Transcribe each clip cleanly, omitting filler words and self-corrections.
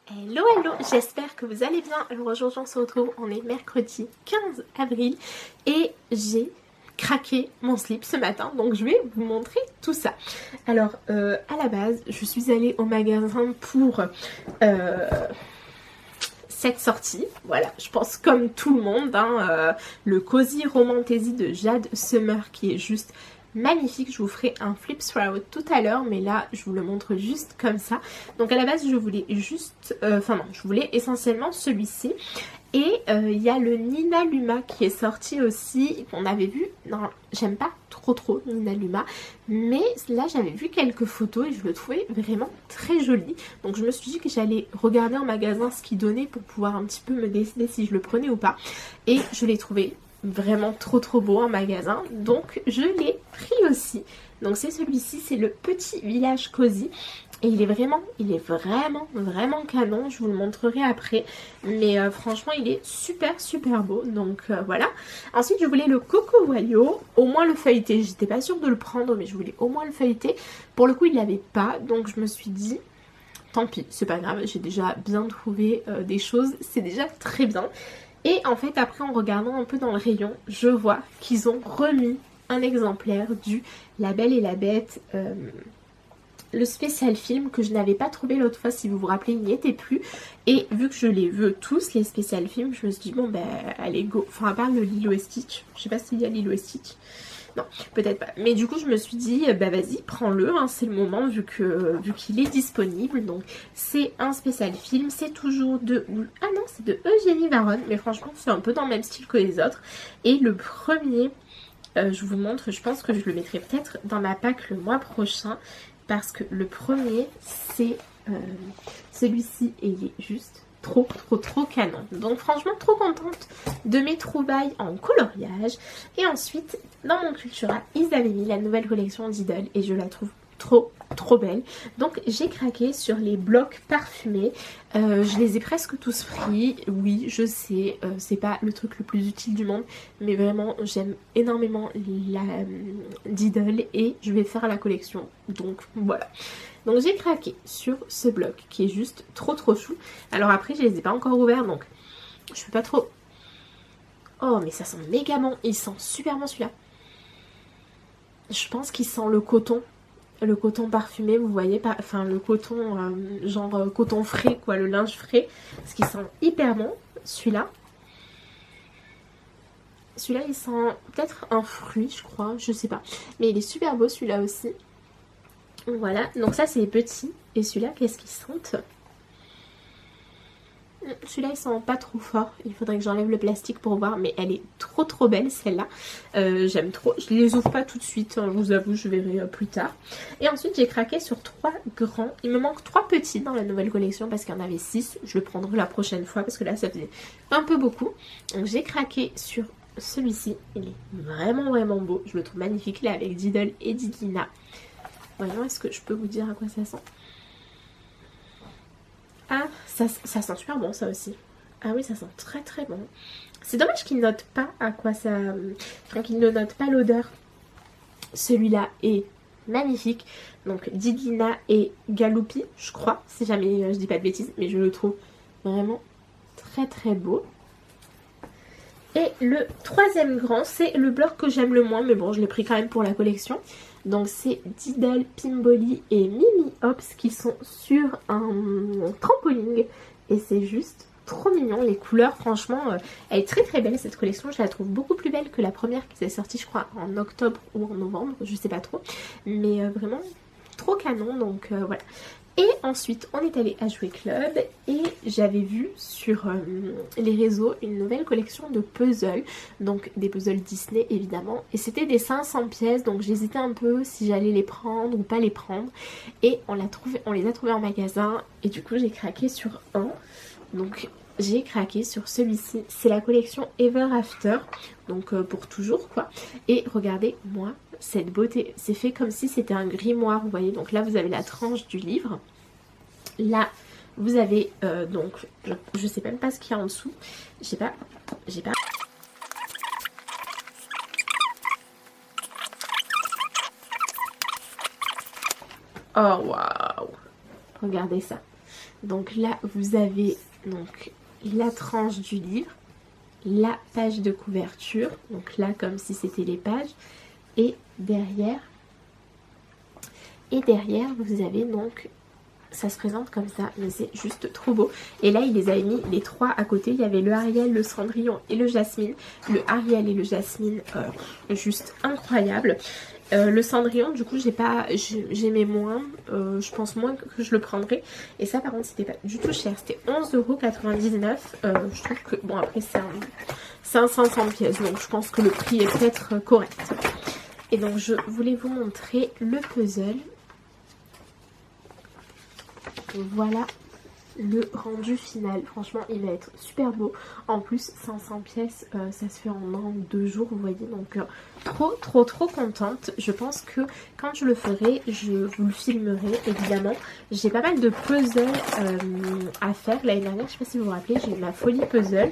Hello hello, j'espère que vous allez bien. Alors aujourd'hui on se retrouve, on est mercredi 15 avril et j'ai craqué mon slip ce matin, donc je vais vous montrer tout ça. Alors à la base je suis allée au magasin pour cette sortie, voilà, je pense comme tout le monde, le Cozy Romantasy de Jade Summer qui est juste magnifique. Je vous ferai un flip throughout tout à l'heure, mais là je vous le montre juste comme ça. Donc à la base je voulais juste, je voulais essentiellement celui-ci. Et il y a le Nina Luma qui est sorti aussi, qu'on avait vu. Non, j'aime pas trop Nina Luma, mais là j'avais vu quelques photos et je le trouvais vraiment très joli. Donc je me suis dit que j'allais regarder en magasin ce qu'il donnait pour pouvoir un petit peu me décider si je le prenais ou pas. Et je l'ai trouvé vraiment trop beau en magasin, donc je l'ai pris aussi. Donc c'est celui-ci, c'est le Petit Village Cozy. Et il est vraiment canon, je vous le montrerai après. Mais franchement, il est super beau, donc voilà. Ensuite, je voulais le Coco Wayo, au moins le feuilleté. J'étais pas sûre de le prendre, mais je voulais au moins le feuilleté. Pour le coup, il l'avait pas, donc je me suis dit, tant pis, c'est pas grave, j'ai déjà bien trouvé des choses, c'est déjà très bien. Et en fait, après, en regardant un peu dans le rayon, je vois qu'ils ont remis un exemplaire du La Belle et la Bête, le spécial film que je n'avais pas trouvé l'autre fois, si vous vous rappelez, il n'y était plus. Et vu que je les veux tous, les spécial films, je me suis dit, bon ben, allez, go. Enfin, à part le Lilo et Stitch, je sais pas s'il y a Lilo et Stitch. Non, peut-être pas. Mais du coup, je me suis dit, bah vas-y, prends-le, hein, c'est le moment vu qu'il est disponible. Donc, c'est un spécial film, c'est toujours de... Ah non, c'est de Eugénie Baron, mais franchement, c'est un peu dans le même style que les autres. Et le premier, je vous montre, je pense que je le mettrai peut-être dans ma pack le mois prochain. Parce que le premier, c'est celui-ci et il est juste trop canon. Donc franchement, trop contente de mes trouvailles en coloriage. Et ensuite, dans mon Cultura, ils avaient mis la nouvelle collection d'Idol et je la trouve trop belle. Donc j'ai craqué sur les blocs parfumés. Je les ai presque tous pris. Oui, je sais, c'est pas le truc le plus utile du monde, mais vraiment j'aime énormément la d'Idol et je vais faire la collection. Donc voilà. Donc j'ai craqué sur ce bloc qui est juste trop chou. Alors après je les ai pas encore ouverts, donc je peux pas trop... Oh mais ça sent méga bon. Il sent super bon celui-là. Je pense qu'il sent le coton. Le coton parfumé, vous voyez, enfin le coton, genre coton frais, quoi, le linge frais, ce qui sent hyper bon, celui-là. Celui-là, il sent peut-être un fruit, je crois, je sais pas. Mais il est super beau, celui-là aussi. Voilà, donc ça, c'est les petits. Et celui-là, qu'est-ce qu'il sent? Celui-là il sent pas trop fort, il faudrait que j'enlève le plastique pour voir, mais elle est trop belle celle-là. J'aime trop, je les ouvre pas tout de suite, hein, je vous avoue, je verrai plus tard. Et ensuite j'ai craqué sur 3 grands, il me manque 3 petits dans la nouvelle collection parce qu'il y en avait 6, je le prendrai la prochaine fois parce que là ça faisait un peu beaucoup. Donc j'ai craqué sur celui-ci, il est vraiment beau, je le trouve magnifique, il est avec Diddle et Didlina. Voyons, est-ce que je peux vous dire à quoi ça sent? Ah, ça sent super bon ça aussi. Ah oui, ça sent très bon. C'est dommage qu'il note pas à quoi ça... Enfin, qu'il ne note pas l'odeur. Celui-là est magnifique. Donc Didlina et Galoupi, je crois. Si jamais je dis pas de bêtises, mais je le trouve vraiment très beau. Et le troisième grand, c'est le bloc que j'aime le moins, mais bon, je l'ai pris quand même pour la collection. Donc c'est Diddle, Pimboli et Mimi Hops qui sont sur un trampoline. Et c'est juste trop mignon. Les couleurs, franchement, elle est très belle cette collection. Je la trouve beaucoup plus belle que la première qui s'est sortie, je crois, en octobre ou en novembre. Je sais pas trop. Mais vraiment trop canon, donc voilà. Et ensuite, on est allé à Jouet Club et j'avais vu sur les réseaux une nouvelle collection de puzzles, donc des puzzles Disney évidemment, et c'était des 500 pièces, donc j'hésitais un peu si j'allais les prendre ou pas les prendre, et on les a trouvés en magasin, et du coup j'ai craqué sur un, donc j'ai craqué sur celui-ci, c'est la collection Ever After, donc pour toujours quoi, et regardez moi cette beauté, c'est fait comme si c'était un grimoire, vous voyez, donc là vous avez la tranche du livre, là vous avez donc, je sais même pas ce qu'il y a en dessous, j'ai pas... Oh waouh, regardez ça. Donc là, vous avez donc la tranche du livre, la page de couverture, donc là comme si c'était les pages, et derrière vous avez donc, ça se présente comme ça, mais c'est juste trop beau. Et là il les a mis les trois à côté, il y avait le Ariel, le Cendrillon et le Jasmine. Le Ariel et le Jasmine, juste incroyable. Le Cendrillon, du coup, j'aimais moins, je pense moins que je le prendrais. Et ça, par contre, c'était pas du tout cher, c'était 11,99 €. Je trouve que, bon, après, c'est un 500 pièces, donc je pense que le prix est peut-être correct. Et donc, je voulais vous montrer le puzzle. Voilà le rendu final. Franchement, il va être super beau. En plus, 500 pièces, ça se fait en 1 ou 2 jours, vous voyez. Donc, trop contente. Je pense que quand je le ferai, je vous le filmerai, évidemment. J'ai pas mal de puzzles à faire. L'année dernière, je sais pas si vous vous rappelez, j'ai eu ma folie puzzle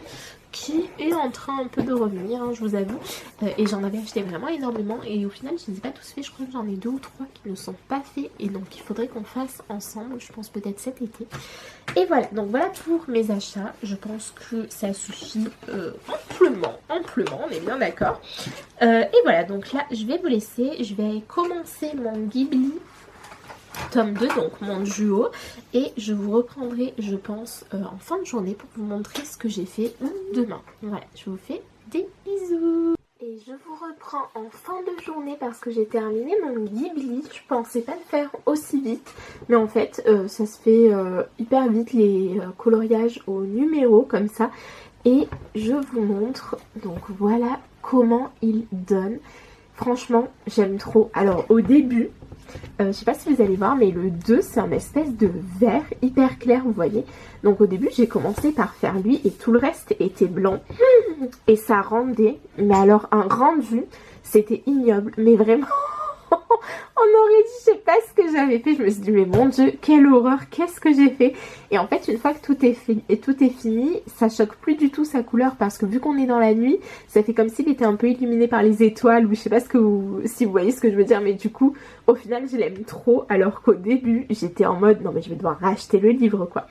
qui est en train un peu de revenir, hein, je vous avoue. Et j'en avais acheté vraiment énormément. Et au final, je ne les ai pas tous faits. Je crois que j'en ai 2 ou 3 qui ne sont pas faits. Et donc, il faudrait qu'on fasse ensemble. Je pense peut-être cet été. Et voilà. Donc, voilà pour mes achats. Je pense que ça suffit amplement. On est bien d'accord. Et voilà. Donc là, je vais vous laisser. Je vais commencer mon Ghibli tome 2, donc mon duo, et je vous reprendrai, je pense, en fin de journée pour vous montrer ce que j'ai fait demain. Voilà, je vous fais des bisous. Et je vous reprends en fin de journée parce que j'ai terminé mon Ghibli. Je pensais pas le faire aussi vite, mais en fait ça se fait hyper vite, les coloriages au numéro comme ça. Et je vous montre, donc voilà comment il donne. Franchement, j'aime trop. Alors au début, je sais pas si vous allez voir, mais le 2 c'est un espèce de vert hyper clair, vous voyez. Donc au début j'ai commencé par faire lui et tout le reste était blanc. Et ça rendait, mais alors un rendu, c'était ignoble, mais vraiment... On aurait dit, je sais pas ce que j'avais fait. Je me suis dit, mais mon Dieu, quelle horreur, qu'est-ce que j'ai fait? Et en fait, une fois que tout est fini, ça choque plus du tout sa couleur parce que vu qu'on est dans la nuit, ça fait comme s'il était un peu illuminé par les étoiles, ou je sais pas si vous voyez ce que je veux dire, mais du coup, au final, je l'aime trop, alors qu'au début, j'étais en mode, non mais je vais devoir racheter le livre, quoi.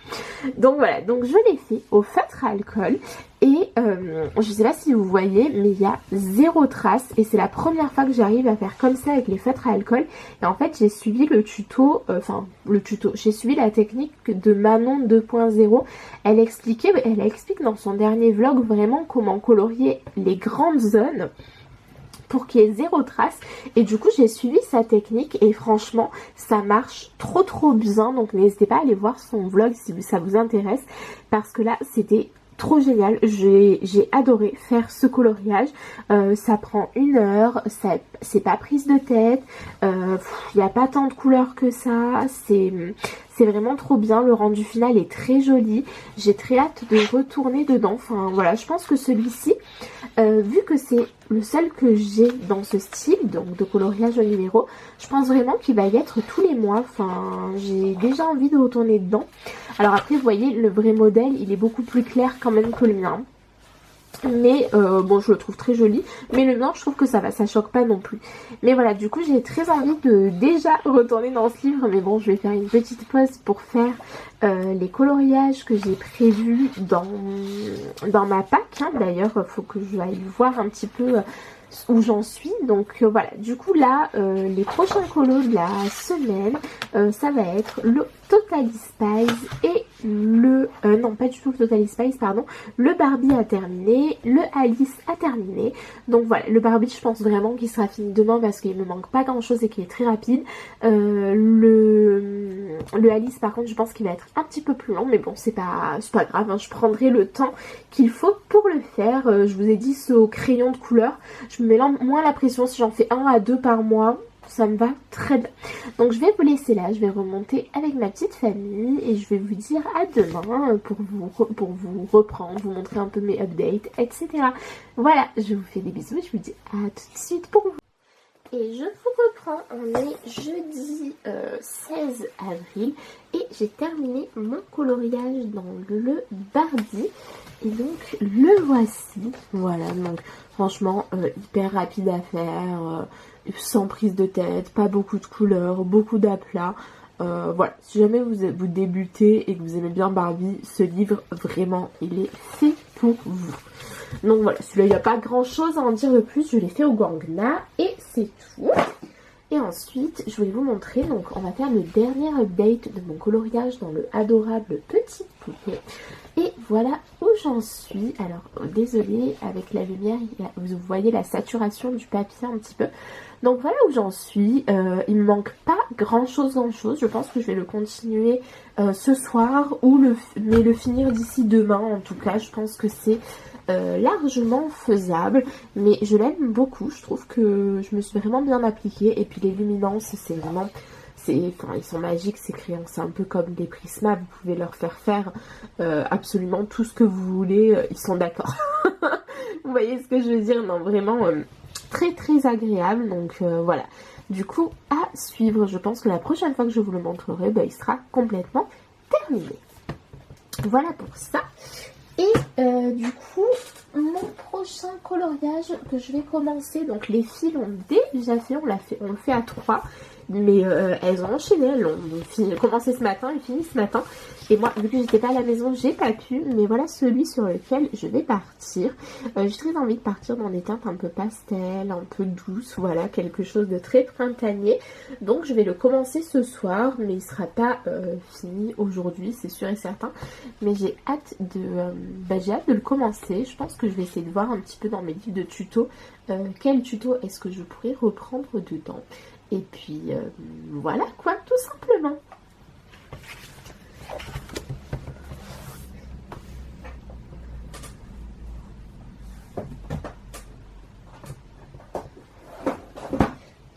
Donc voilà, donc je l'ai fait au feutre à alcool. Et je sais pas si vous voyez, mais il y a 0 trace. Et c'est la première fois que j'arrive à faire comme ça avec les feutres à alcool. Et en fait, j'ai suivi le tuto, j'ai suivi la technique de Manon 2.0. Elle explique dans son dernier vlog vraiment comment colorier les grandes zones pour qu'il y ait 0 trace. Et du coup, j'ai suivi sa technique et franchement, ça marche trop bien. Donc n'hésitez pas à aller voir son vlog si ça vous intéresse, parce que là, c'était trop génial. J'ai adoré faire ce coloriage. Ça prend 1 heure, c'est pas prise de tête, il n'y a pas tant de couleurs que ça, c'est vraiment trop bien. Le rendu final est très joli. J'ai très hâte de retourner dedans. Enfin voilà, je pense que celui-ci, vu que c'est le seul que j'ai dans ce style, donc de coloriage au numéro, je pense vraiment qu'il va y être tous les mois. Enfin, j'ai déjà envie de retourner dedans. Alors après, vous voyez, le vrai modèle, il est beaucoup plus clair quand même que le mien. Mais bon, je le trouve très joli. Mais le mien, je trouve que ça va, ça choque pas non plus. Mais voilà, du coup, j'ai très envie de déjà retourner dans ce livre. Mais bon, je vais faire une petite pause pour faire les coloriages que j'ai prévus dans ma pack. Hein. D'ailleurs, il faut que je aille voir un petit peu où j'en suis. Donc voilà, du coup là, les prochains colos de la semaine, ça va être le Totally Spies et le... non, pas du tout le Totally Spies, pardon. Le Barbie a terminé, le Alice a terminé. Donc voilà, le Barbie, je pense vraiment qu'il sera fini demain parce qu'il me manque pas grand chose et qu'il est très rapide. Le Alice, par contre, je pense qu'il va être un petit peu plus long, mais bon, c'est pas grave, hein. Je prendrai le temps qu'il faut pour le faire. Je vous ai dit, ce au crayon de couleur, je me mets moins la pression. Si j'en fais 1 à 2 par mois, ça me va très bien. Donc je vais vous laisser là, je vais remonter avec ma petite famille et je vais vous dire à demain pour vous reprendre, vous montrer un peu mes updates, etc. Voilà, je vous fais des bisous et je vous dis à tout de suite pour vous. Et je vous reprends, on est jeudi 16 avril et j'ai terminé mon coloriage dans le Barbie. Et donc le voici, voilà, donc franchement hyper rapide à faire, sans prise de tête, pas beaucoup de couleurs, beaucoup d'aplats. Voilà, si jamais vous débutez et que vous aimez bien Barbie, ce livre, vraiment, il est fait pour vous. Donc voilà, celui-là, il n'y a pas grand-chose à en dire de plus. Je l'ai fait au Gangna et c'est tout. Et ensuite, je voulais vous montrer, donc on va faire le dernier update de mon coloriage dans le adorable Petite Poupée. Et voilà où j'en suis. Alors, désolée, avec la lumière, vous voyez la saturation du papier un petit peu. Donc voilà où j'en suis. Il me manque pas grand chose. Je pense que je vais le continuer ce soir mais le finir d'ici demain. En tout cas, je pense que c'est largement faisable. Mais je l'aime beaucoup. Je trouve que je me suis vraiment bien appliquée. Et puis les luminances, c'est vraiment... Enfin, ils sont magiques, ces crayons. C'est un peu comme des Prisma. Vous pouvez leur faire absolument tout ce que vous voulez. Ils sont d'accord. Vous voyez ce que je veux dire? Non, vraiment... très très agréable, donc voilà, du coup à suivre. Je pense que la prochaine fois que je vous le montrerai, il sera complètement terminé. Voilà pour ça. Et du coup, mon prochain coloriage que je vais commencer, donc les filles l'ont déjà fait, on le fait à 3, mais elles ont enchaîné, elles ont commencé ce matin et fini ce matin. Et moi, vu que j'étais pas à la maison, j'ai pas pu, mais voilà celui sur lequel je vais partir. J'ai très envie de partir dans des teintes un peu pastel, un peu douces, voilà, quelque chose de très printanier. Donc je vais le commencer ce soir, mais il sera pas fini aujourd'hui, c'est sûr et certain. Mais j'ai hâte de le commencer. Je pense que je vais essayer de voir un petit peu dans mes livres de tuto quel tuto est-ce que je pourrais reprendre dedans. Et puis voilà quoi, tout simplement.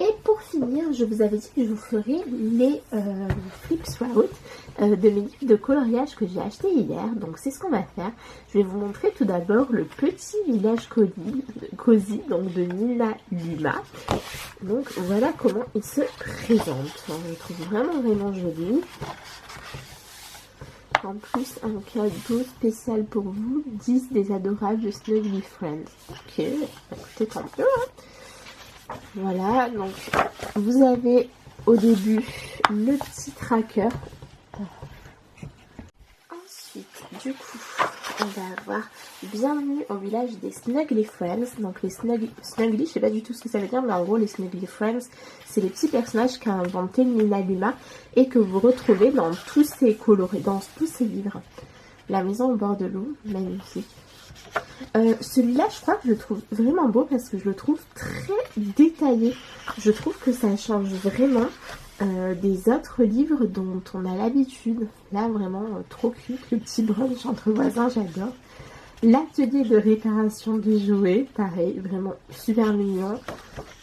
Et pour finir, je vous avais dit que je vous ferai les flips out de mes livres de coloriage que j'ai acheté hier. Donc c'est ce qu'on va faire. Je vais vous montrer tout d'abord le petit village cosy donc de Nina Lima. Donc voilà comment il se présente. On le trouve vraiment joli. En plus, un cadeau spécial pour vous, 10 des adorables Snuggly Friends. Ok, écoutez, tant mieux. Hein. Voilà, donc vous avez au début le petit tracker. Ensuite, du coup, on va avoir bienvenue au village des Snuggly Friends. Donc les Snuggly, je sais pas du tout ce que ça veut dire, mais en gros les Snuggly Friends, c'est les petits personnages qu'a inventé Nina Lima et que vous retrouvez dans tous ces dans tous ces livres. La maison au bord de l'eau, magnifique. Celui-là, je crois que je le trouve vraiment beau parce que je le trouve très détaillé. Je trouve que ça change vraiment des autres livres dont on a l'habitude. Là, vraiment, trop cute. Le petit brunch entre voisins, j'adore. L'atelier de réparation de jouets, pareil, vraiment super mignon.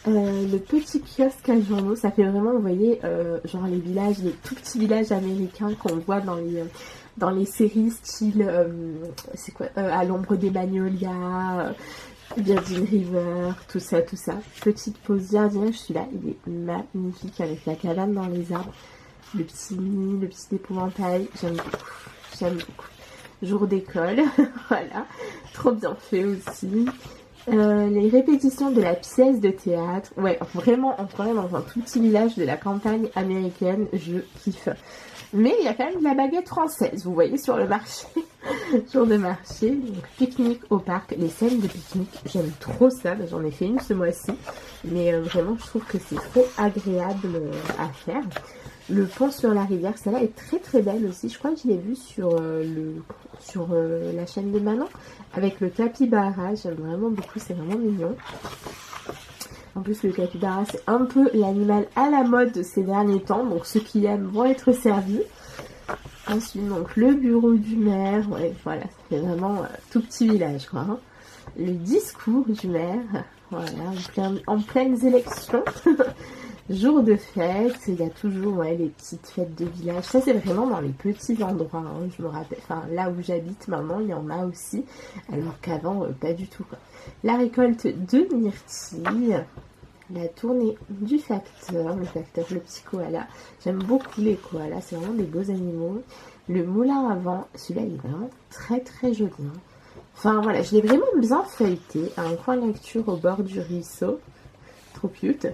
Le petit kiosque à journaux, ça fait vraiment, vous voyez, genre les tout petits villages américains qu'on voit dans les séries style, c'est quoi, À l'ombre des magnolias, Virgin River, tout ça. Petite pause jardinage, celui-là, il est magnifique avec la cabane dans les arbres. Le petit nid, le petit épouvantail, j'aime beaucoup. Jour d'école, voilà, trop bien fait aussi. Les répétitions de la pièce de théâtre, ouais, vraiment, on croirait dans un tout petit village de la campagne américaine, je kiffe. Mais il y a quand même de la baguette française, vous voyez, sur le marché. Jour de marché, donc pique-nique au parc, les scènes de pique-nique, j'aime trop ça, j'en ai fait une ce mois-ci. Mais vraiment, je trouve que c'est trop agréable à faire. Le pont sur la rivière, celle-là est très belle aussi. Je crois que je l'ai vue sur la chaîne de Manon avec le capybara. J'aime vraiment beaucoup, c'est vraiment mignon. En plus, le capybara, c'est un peu l'animal à la mode de ces derniers temps. Donc, ceux qui aiment vont être servis. Ensuite, donc, le bureau du maire. Ouais, voilà, ça fait vraiment tout petit village, quoi. Hein. Le discours du maire. Voilà, en pleines élections. Jour de fête, il y a toujours les petites fêtes de village. Ça, c'est vraiment dans les petits endroits. Hein, je me rappelle. Enfin, là où j'habite maintenant, il y en a aussi. Alors qu'avant, pas du tout. Quoi. La récolte de myrtilles. La tournée du facteur. Le petit koala. J'aime beaucoup les koalas. C'est vraiment des beaux animaux. Le moulin à vent. Celui-là, il est vraiment très joli. Hein. Enfin, voilà. Je l'ai vraiment bien feuilleté. Un coin lecture au bord du ruisseau. trop cute.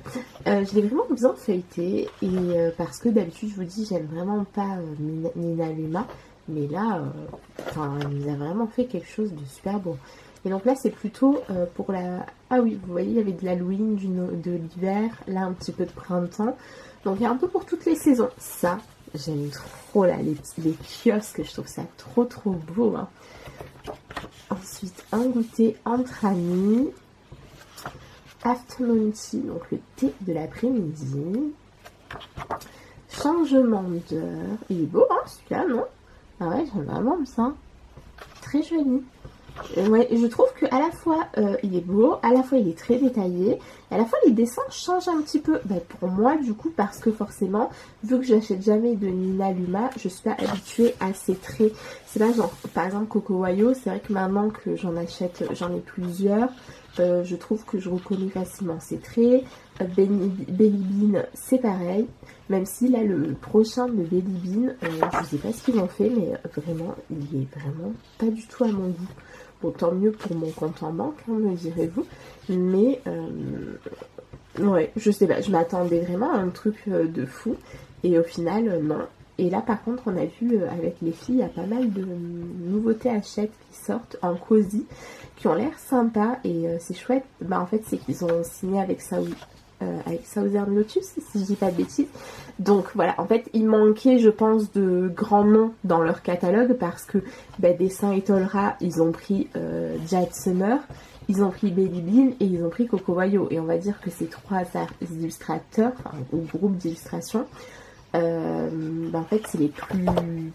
Je l'ai vraiment bien feuilleté et parce que d'habitude je vous dis j'aime vraiment pas Nina Luma, mais là elle nous a vraiment fait quelque chose de super beau. Et donc là c'est plutôt pour la... Ah oui, vous voyez il y avait de l'Halloween, de l'hiver, là un petit peu de printemps, donc il y a un peu pour toutes les saisons. Ça j'aime trop là, les kiosques, je trouve ça trop beau hein. Ensuite un goûter entre amis, afternoon tea, donc le thé de l'après-midi. Changement d'heure. Il est beau hein celui-là, non? Ah ouais, j'aime vraiment ça. Très joli. Ouais, je trouve que à la fois il est beau, à la fois il est très détaillé, et à la fois les dessins changent un petit peu. Pour moi du coup, parce que forcément, vu que j'achète jamais de Nina Luma, je suis pas habituée à ces traits. C'est pas genre, par exemple Coco Wayo, c'est vrai que maintenant que j'en achète, j'en ai plusieurs, je trouve que je reconnais facilement ces traits. Belly Bean, c'est pareil, même si là le prochain de Belly Bean, je sais pas ce qu'ils ont fait, mais vraiment, il est vraiment pas du tout à mon goût. Bon, tant mieux pour mon compte en banque, hein, me direz-vous. Mais, ouais, je sais pas, je m'attendais vraiment à un truc de fou. Et au final, non. Et là, par contre, on a vu avec les filles, il y a pas mal de nouveautés Hachette qui sortent en cosy, qui ont l'air sympas. Et c'est chouette. En fait, c'est qu'ils ont signé avec Southern Lotus, si je dis pas de bêtises. Donc voilà, en fait il manquait je pense de grands noms dans leur catalogue, parce que Dessin et Tolra, ils ont pris Jade Summer, ils ont pris Belly Bean et ils ont pris Coco Wayo, et on va dire que ces trois illustrateurs, enfin ou groupes d'illustration, en fait c'est les plus,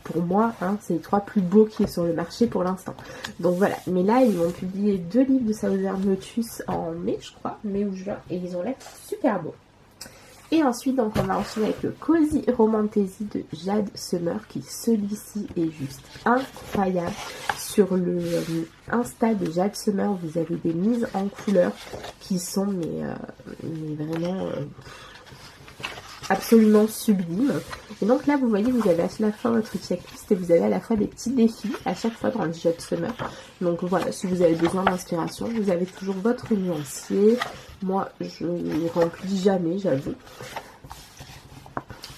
pour moi hein, c'est les trois plus beaux qui est sur le marché pour l'instant. Donc voilà, mais là ils vont publier 2 livres de Southern Lotus en mai, je crois, mai ou juin, et ils ont l'air super beaux. Et ensuite donc on va enchaîner avec le Cozy Romantasy de Jade Summer, qui celui-ci est juste incroyable. Sur le Insta de Jade Summer, vous avez des mises en couleur qui sont mais vraiment absolument sublime. Et donc là vous voyez, vous avez à la fois votre checklist et vous avez à la fois des petits défis à chaque fois dans le Jade Summer. Donc voilà, si vous avez besoin d'inspiration, vous avez toujours votre nuancier. Moi je ne remplis jamais, j'avoue.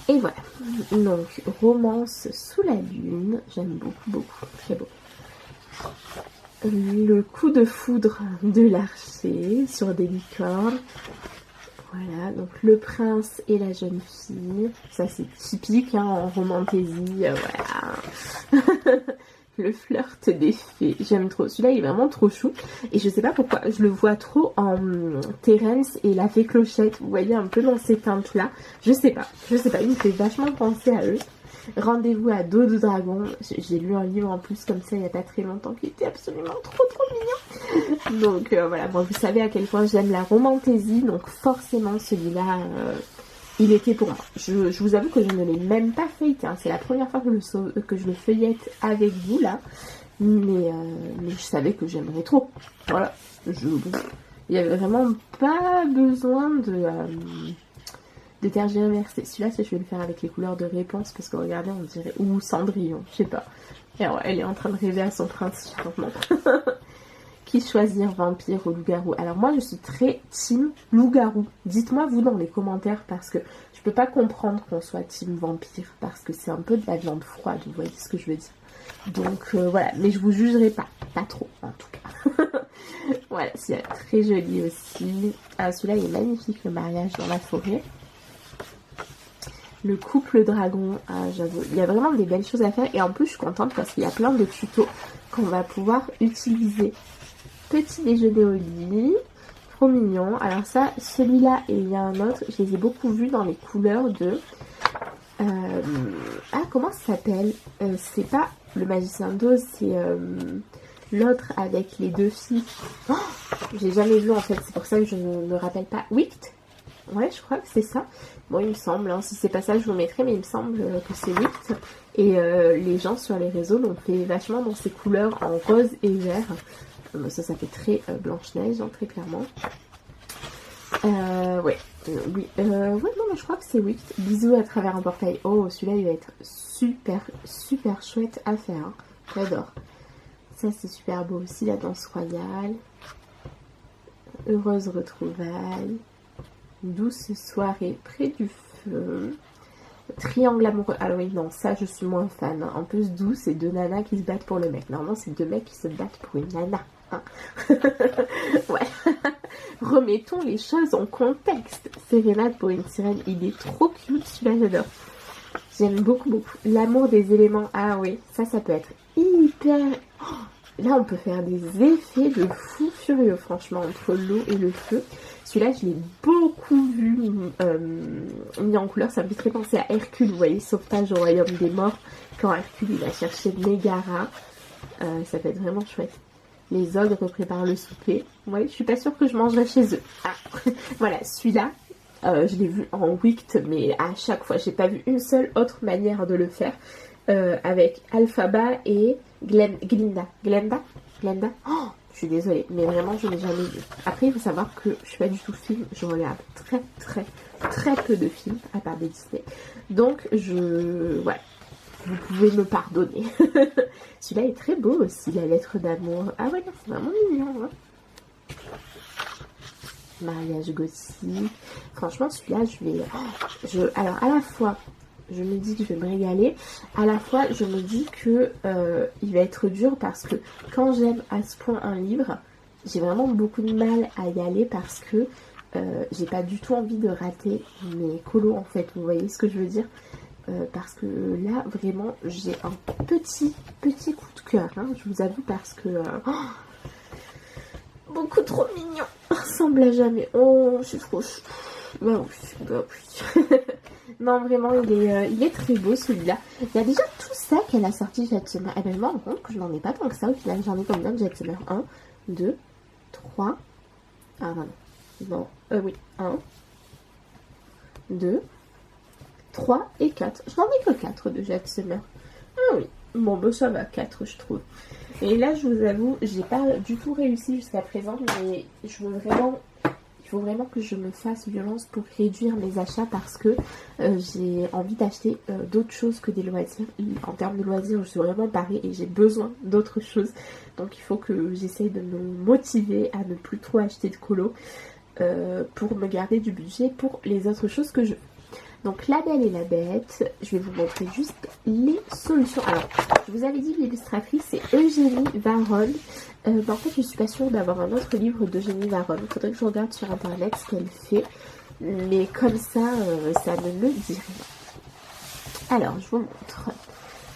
Et voilà, donc Romance sous la lune, j'aime beaucoup, très beau. Le coup de foudre de l'archer sur des licornes. Voilà, donc le prince et la jeune fille, ça c'est typique hein, en romantasy, voilà. Le flirt des fées, j'aime trop, celui-là il est vraiment trop chou, et je sais pas pourquoi, je le vois trop en Terence et la fée Clochette, vous voyez un peu dans ces teintes là, je sais pas, il me fait vachement penser à eux. Rendez-vous à dos de dragon, j'ai lu un livre en plus comme ça il n'y a pas très longtemps qui était absolument trop mignon. Donc voilà, moi vous savez à quel point j'aime la romantasy, donc forcément celui-là il était pour moi. Je vous avoue que je ne l'ai même pas feuilleté, hein. C'est la première fois que je le feuillette avec vous là, mais je savais que j'aimerais trop. Voilà, il n'y avait vraiment pas besoin de tergiverser. Celui-là, je vais le faire avec les couleurs de réponse, parce que regardez, on dirait, ou Cendrillon, je sais pas. Et alors, elle est en train de rêver à son prince charmant. Qui choisir, vampire ou loup-garou? Alors moi je suis très team loup-garou. Dites-moi vous dans les commentaires, parce que je peux pas comprendre qu'on soit team vampire, parce que c'est un peu de la viande froide, vous voyez ce que je veux dire. Donc voilà, mais je vous jugerai pas trop en tout cas. Voilà, c'est très joli aussi. Ah, celui-là il est magnifique, le mariage dans la forêt. Le couple dragon, ah, j'avoue, il y a vraiment des belles choses à faire, et en plus je suis contente parce qu'il y a plein de tutos qu'on va pouvoir utiliser. Petit déjeuner au lit, trop mignon. Alors ça, celui-là et il y a un autre, je les ai beaucoup vus dans les couleurs de... Ah, comment ça s'appelle? C'est pas le magicien d'Oz, c'est l'autre avec les deux filles. Oh, j'ai jamais vu en fait, c'est pour ça que je ne me rappelle pas. Wicked? Ouais, je crois que c'est ça. Bon, il me semble, hein, si c'est pas ça, je vous mettrai, mais il me semble que c'est Wicked. Et les gens sur les réseaux l'ont fait vachement dans ces couleurs en rose et vert. Ça fait très Blanche-Neige, hein, très clairement. Ouais, oui, ouais, non, mais je crois que c'est Wicked. Bisous à travers un portail. Oh, celui-là, il va être super chouette à faire. Hein. J'adore. Ça, c'est super beau aussi, la danse royale. Heureuse retrouvaille. Douce soirée près du feu. Triangle amoureux. Ah oui, non, ça je suis moins fan. En plus, douce, c'est deux nanas qui se battent pour le mec. Normalement, c'est deux mecs qui se battent pour une nana. Hein. Ouais. Remettons les choses en contexte. Sérénade pour une sirène. Il est trop cute, celui-là, j'adore. J'aime beaucoup, beaucoup. L'amour des éléments. Ah oui, ça peut être hyper... Oh, là, on peut faire des effets de fou furieux, franchement, entre l'eau et le feu. Celui-là, je l'ai beaucoup vu mis en couleur. Ça me fait très penser à Hercule, vous voyez, Sauvetage au royaume des morts. Quand Hercule, il a cherché Mégara. Ça peut être vraiment chouette. Les ogres préparent le souper. Ouais, je suis pas sûre que je mangerai chez eux. Ah. Voilà, celui-là, je l'ai vu en Wicked, mais à chaque fois, j'ai pas vu une seule autre manière de le faire. Avec Alphaba et Glinda. Glenda. Oh, je suis désolée, mais vraiment, je n'ai jamais vu. Après, il faut savoir que je suis pas du tout film. Je regarde très peu de films, à part des Disney. Donc, voilà. Vous pouvez me pardonner. Celui-là est très beau aussi, la lettre d'amour. Ah ouais, non, c'est vraiment mignon. Hein. Mariage gothique. Franchement, celui-là, alors, à la fois, je me dis que je vais me régaler. À la fois, je me dis que il va être dur parce que quand j'aime à ce point un livre, j'ai vraiment beaucoup de mal à y aller parce que j'ai pas du tout envie de rater mes colos, en fait. Vous voyez ce que je veux dire ? Parce que là, vraiment, j'ai un petit coup de cœur, hein, je vous avoue, parce que... beaucoup trop mignon. Ressemble à jamais. Oh, c'est trop chou. Bah oui. Non, vraiment, il est très beau, celui-là. Il y a déjà tout ça qu'elle a sorti, Jade Summer. Eh ben, je me rends compte que je n'en ai pas tant que ça. Au final, j'en ai combien de Jade Summer? 1, 2, 3... Ah, non. Non, oui. 1, 2... 3 et 4. Je n'en ai que 4 de Jade Summer. Ah oui. Bon, bah ça va, 4 je trouve. Et là, je vous avoue, j'ai pas du tout réussi jusqu'à présent, mais il faut vraiment que je me fasse violence pour réduire mes achats parce que j'ai envie d'acheter d'autres choses que des loisirs. En termes de loisirs, je suis vraiment parée et j'ai besoin d'autres choses. Donc il faut que j'essaye de me motiver à ne plus trop acheter de colo pour me garder du budget pour les autres choses que je veux. Donc La Belle et la Bête, je vais vous montrer juste les solutions. Alors, je vous avais dit que l'illustratrice c'est Eugénie Varron. En fait, je suis pas sûre d'avoir un autre livre d'Eugénie Varron. Il faudrait que je regarde sur internet ce qu'elle fait. Mais comme ça, ça ne me dit rien. Alors, je vous montre.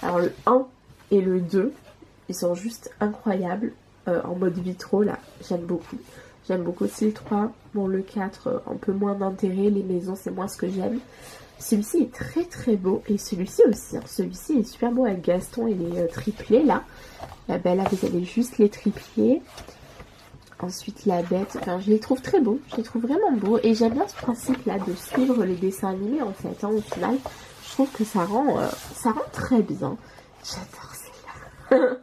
Alors, le 1 et le 2, ils sont juste incroyables. En mode vitro, là, j'aime beaucoup. J'aime beaucoup aussi le 3. Bon, le 4, un peu moins d'intérêt. Les maisons, c'est moins ce que j'aime. Celui-ci est très beau. Et celui-ci aussi. Hein. Celui-ci est super beau avec Gaston et les triplés, là. Là, là, vous avez juste les triplés. Ensuite, la bête. Enfin, je les trouve très beaux. Je les trouve vraiment beaux. Et j'aime bien ce principe-là de suivre les dessins animés, en fait. Hein, au final, je trouve que ça rend très bien. J'adore celle-là.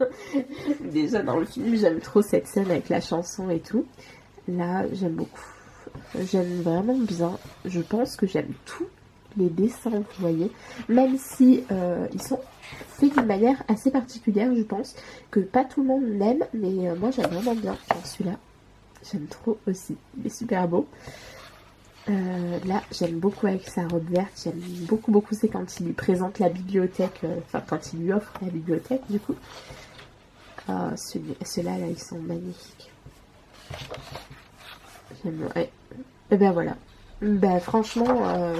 Déjà, dans le film, j'aime trop cette scène avec la chanson et tout. Là, j'aime beaucoup. J'aime vraiment bien. Je pense que j'aime tous les dessins, vous voyez. Même si ils sont faits d'une manière assez particulière, je pense. Que pas tout le monde l'aime, mais moi, j'aime vraiment bien. Genre, celui-là, j'aime trop aussi. Il est super beau. Là, j'aime beaucoup avec sa robe verte. J'aime beaucoup, c'est quand il lui présente la bibliothèque. Enfin, quand il lui offre la bibliothèque, du coup. Ceux-là, là, ils sont magnifiques. Ouais. Et ben voilà. Ben franchement,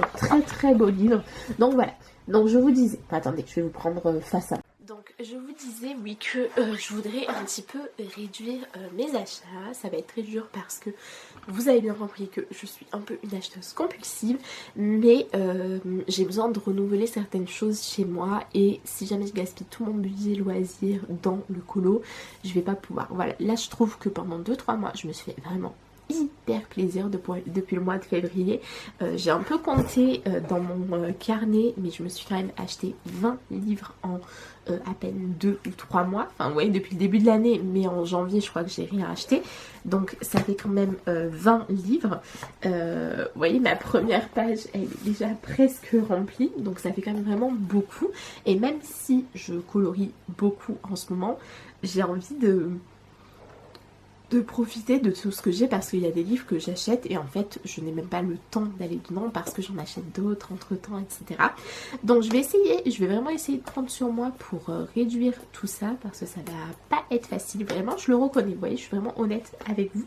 très beau livre. Donc voilà. Donc je vous disais. Attendez, je vais vous prendre face à. Donc je vous disais, oui, que je voudrais un petit peu réduire mes achats. Ça va être très dur parce que vous avez bien compris que je suis un peu une acheteuse compulsive. Mais j'ai besoin de renouveler certaines choses chez moi. Et si jamais je gaspille tout mon budget loisir dans le colo, je vais pas pouvoir. Voilà, là je trouve que pendant 2-3 mois, je me suis fait vraiment hyper plaisir depuis le mois de février. J'ai un peu compté dans mon carnet, mais je me suis quand même acheté 20 livres en à peine 2 ou 3 mois. Enfin, ouais, depuis le début de l'année, mais en janvier, je crois que j'ai rien acheté. Donc, ça fait quand même 20 livres. Vous voyez, ma première page, elle est déjà presque remplie. Donc, ça fait quand même vraiment beaucoup. Et même si je colorie beaucoup en ce moment, j'ai envie de de profiter de tout ce que j'ai parce qu'il y a des livres que j'achète et en fait je n'ai même pas le temps d'aller dedans parce que j'en achète d'autres entre temps, etc. Donc je vais vraiment essayer de prendre sur moi pour réduire tout ça parce que ça va pas être facile, vraiment je le reconnais, vous voyez, je suis vraiment honnête avec vous.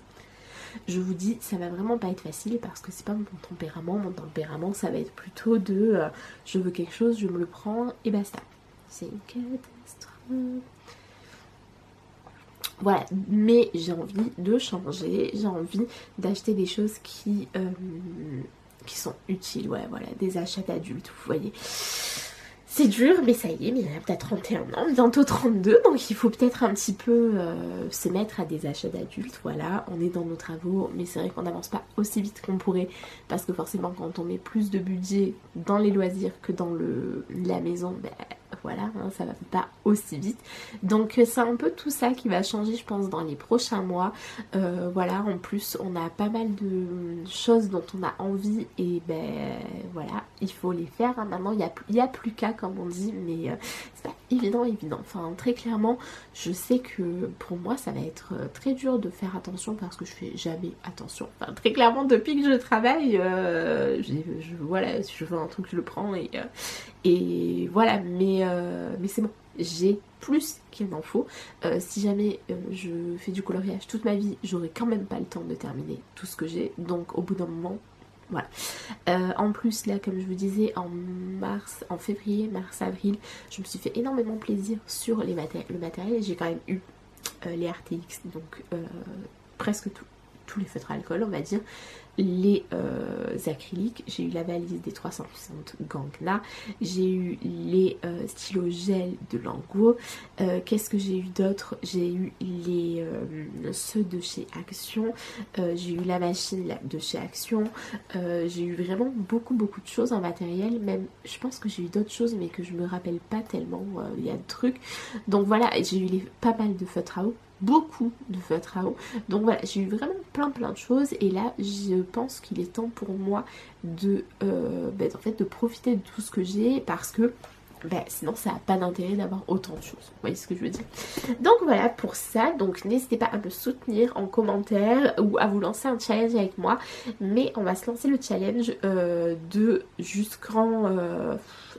Je vous dis, ça va vraiment pas être facile parce que c'est pas mon tempérament. Mon tempérament, ça va être plutôt de je veux quelque chose, je me le prends et basta. C'est une catastrophe. Voilà, mais j'ai envie de changer, j'ai envie d'acheter des choses qui sont utiles, ouais, voilà, des achats d'adultes, vous voyez. C'est dur, mais ça y est, Myriam, t'as 31 ans, bientôt 32, donc il faut peut-être un petit peu se mettre à des achats d'adultes, voilà, on est dans nos travaux, mais c'est vrai qu'on n'avance pas aussi vite qu'on pourrait, parce que forcément quand on met plus de budget dans les loisirs que dans la maison, ben voilà, hein, ça va pas aussi vite. Donc c'est un peu tout ça qui va changer, je pense, dans les prochains mois. Voilà, en plus on a pas mal de choses dont on a envie et ben voilà, il faut les faire, hein. Maintenant il y a plus qu'à, comme on dit, mais c'est pas évident. Enfin très clairement, je sais que pour moi ça va être très dur de faire attention parce que je fais jamais attention. Enfin très clairement, depuis que je travaille, voilà, si je veux un truc je le prends et voilà, mais c'est bon, j'ai plus qu'il n'en faut. Si jamais je fais du coloriage toute ma vie, j'aurai quand même pas le temps de terminer tout ce que j'ai, donc au bout d'un moment, voilà. En plus là, comme je vous disais, en février, mars, avril, je me suis fait énormément plaisir sur le matériel. J'ai quand même eu les RTX, donc presque tous les feutres à alcool, on va dire, les acryliques, j'ai eu la valise des 360 Gangna, j'ai eu les stylos gel de Languo, qu'est-ce que j'ai eu d'autre, j'ai eu ceux de chez Action, j'ai eu la machine de chez Action, j'ai eu vraiment beaucoup de choses en matériel, même je pense que j'ai eu d'autres choses mais que je me rappelle pas tellement, il y a de trucs, donc voilà, j'ai eu pas mal de feutres à eau, beaucoup de feutres à eau, donc voilà, j'ai eu vraiment plein de choses et là je pense qu'il est temps pour moi de en fait de profiter de tout ce que j'ai parce que sinon ça n'a pas d'intérêt d'avoir autant de choses, vous voyez ce que je veux dire. Donc voilà pour ça, donc n'hésitez pas à me soutenir en commentaire ou à vous lancer un challenge avec moi, mais on va se lancer le challenge de jusqu'en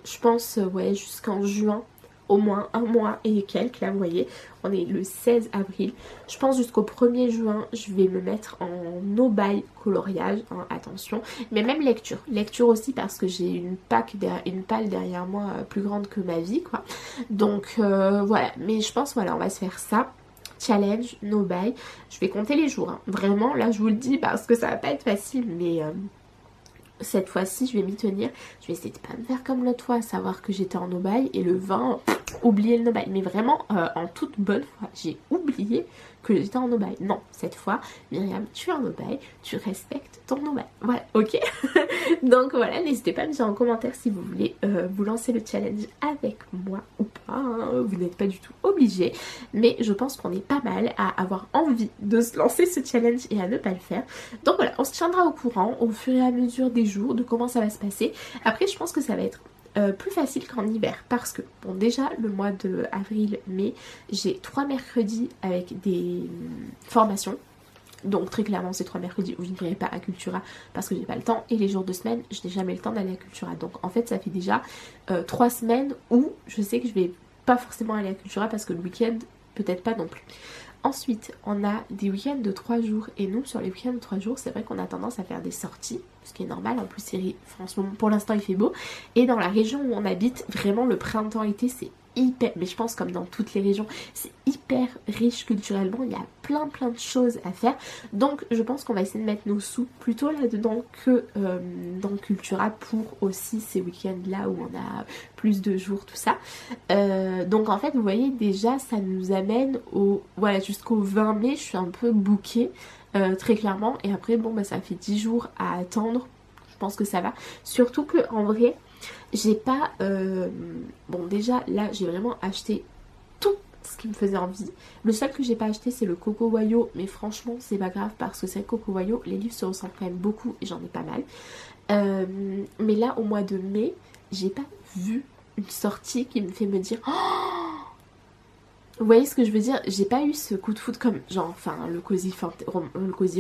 je pense ouais jusqu'en juin, au moins un mois et quelques, là vous voyez, on est le 16 avril, je pense jusqu'au 1er juin, je vais me mettre en no buy coloriage, hein, attention, mais même lecture aussi parce que j'ai une palle derrière moi plus grande que ma vie, quoi, donc voilà, mais je pense, voilà, on va se faire ça. Challenge, no buy, je vais compter les jours, hein. Vraiment, là je vous le dis parce que ça va pas être facile, mais cette fois-ci je vais m'y tenir, je vais essayer de pas me faire comme l'autre fois, à savoir que j'étais en no-buy et le 20, oublier le no-buy, mais vraiment en toute bonne foi, j'ai oublié que j'étais en no-buy. Non, cette fois, Myriam, tu es en no-buy, tu respectes ton no-buy. Voilà, ok. Donc voilà, n'hésitez pas à me dire en commentaire si vous voulez vous lancer le challenge avec moi ou pas, hein. Vous n'êtes pas du tout obligé, mais je pense qu'on est pas mal à avoir envie de se lancer ce challenge et à ne pas le faire. Donc voilà, on se tiendra au courant au fur et à mesure des jours de comment ça va se passer. Après, je pense que ça va être plus facile qu'en hiver parce que bon, déjà le mois de avril mai j'ai 3 mercredis avec des formations, donc très clairement c'est 3 mercredis où je n'irai pas à Cultura parce que j'ai pas le temps, et les jours de semaine je n'ai jamais le temps d'aller à Cultura, donc en fait ça fait déjà 3 semaines où je sais que je vais pas forcément aller à Cultura parce que le week-end peut-être pas non plus. Ensuite, on a des week-ends de 3 jours. Et nous, sur les week-ends de 3 jours, c'est vrai qu'on a tendance à faire des sorties, ce qui est normal. En plus, pour l'instant, il fait beau. Et dans la région où on habite, vraiment, le printemps-été, c'est hyper... Mais je pense, comme dans toutes les régions, c'est hyper riche culturellement. Il y a plein de choses à faire. Donc, je pense qu'on va essayer de mettre nos sous plutôt là-dedans que dans Cultura pour aussi ces week-ends-là où on a plus de jours, tout ça. Donc, en fait, vous voyez, déjà, ça nous amène voilà, jusqu'au 20 mai, je suis un peu bookée, très clairement. Et après, bon, ça fait 10 jours à attendre. Je pense que ça va. Surtout que, en vrai, j'ai pas... Bon, déjà, là, j'ai vraiment acheté tout ce qui me faisait envie. Le seul que j'ai pas acheté, c'est le Coco Wayo, mais franchement, c'est pas grave parce que c'est le Coco Wayo, les livres se ressemblent quand même beaucoup et j'en ai pas mal. Mais là, au mois de mai, j'ai pas vu une sortie qui me fait me dire oh, Vous voyez ce que je veux dire? J'ai pas eu ce coup de foudre comme genre, enfin le Cozy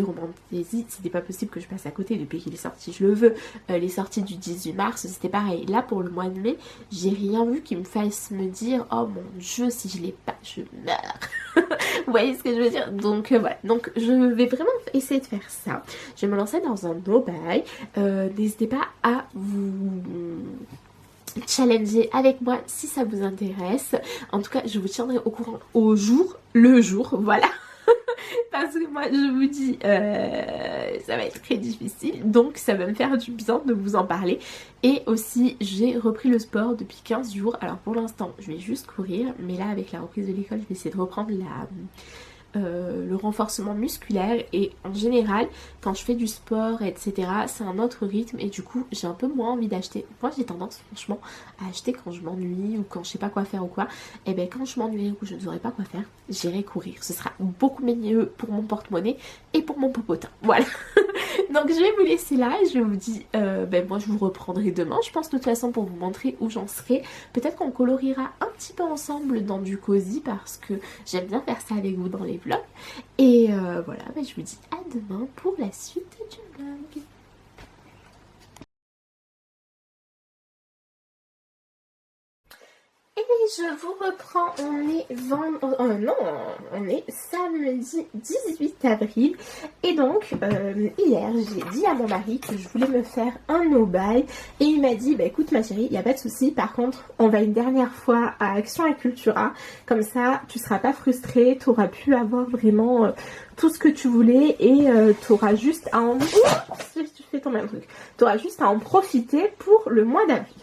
Romantasy, c'était pas possible que je passe à côté depuis qu'il est sorti, je le veux. Les sorties du 18 mars, c'était pareil. Là pour le mois de mai, j'ai rien vu qui me fasse me dire oh mon dieu, si je l'ai pas, je meurs. Vous voyez ce que je veux dire? Donc voilà, donc je vais vraiment essayer de faire ça. Je vais me lancer dans un no buy. N'hésitez pas à vous challenger avec moi si ça vous intéresse. En tout cas, je vous tiendrai au courant le jour, voilà. Parce que moi, je vous dis, ça va être très difficile. Donc, ça va me faire du bien de vous en parler. Et aussi, j'ai repris le sport depuis 15 jours. Alors, pour l'instant, je vais juste courir. Mais là, avec la reprise de l'école, je vais essayer de reprendre le renforcement musculaire, et en général quand je fais du sport etc c'est un autre rythme et du coup j'ai un peu moins envie d'acheter. Moi j'ai tendance franchement à acheter quand je m'ennuie ou quand je sais pas quoi faire ou quoi. Et ben quand je m'ennuie ou je ne saurais pas quoi faire, j'irai courir, ce sera beaucoup mieux pour mon porte-monnaie et pour mon popotin, voilà. Donc je vais vous laisser là et je vous dis ben moi je vous reprendrai demain, je pense, de toute façon, pour vous montrer où j'en serai. Peut-être qu'on coloriera un petit peu ensemble dans du cosy parce que j'aime bien faire ça avec vous dans les vlogs. Et voilà, ben je vous dis à demain pour la suite du vlog. Et je vous reprends, on est samedi 18 avril. Et donc, hier, j'ai dit à mon mari que je voulais me faire un no buy. Et il m'a dit, bah écoute ma chérie, il n'y a pas de souci. Par contre, on va une dernière fois à Action et Cultura. Comme ça, tu seras pas frustrée, tu auras pu avoir vraiment tout ce que tu voulais. Et tu auras juste à en... tu fais tomber un truc. Tu auras juste à en profiter pour le mois d'avril.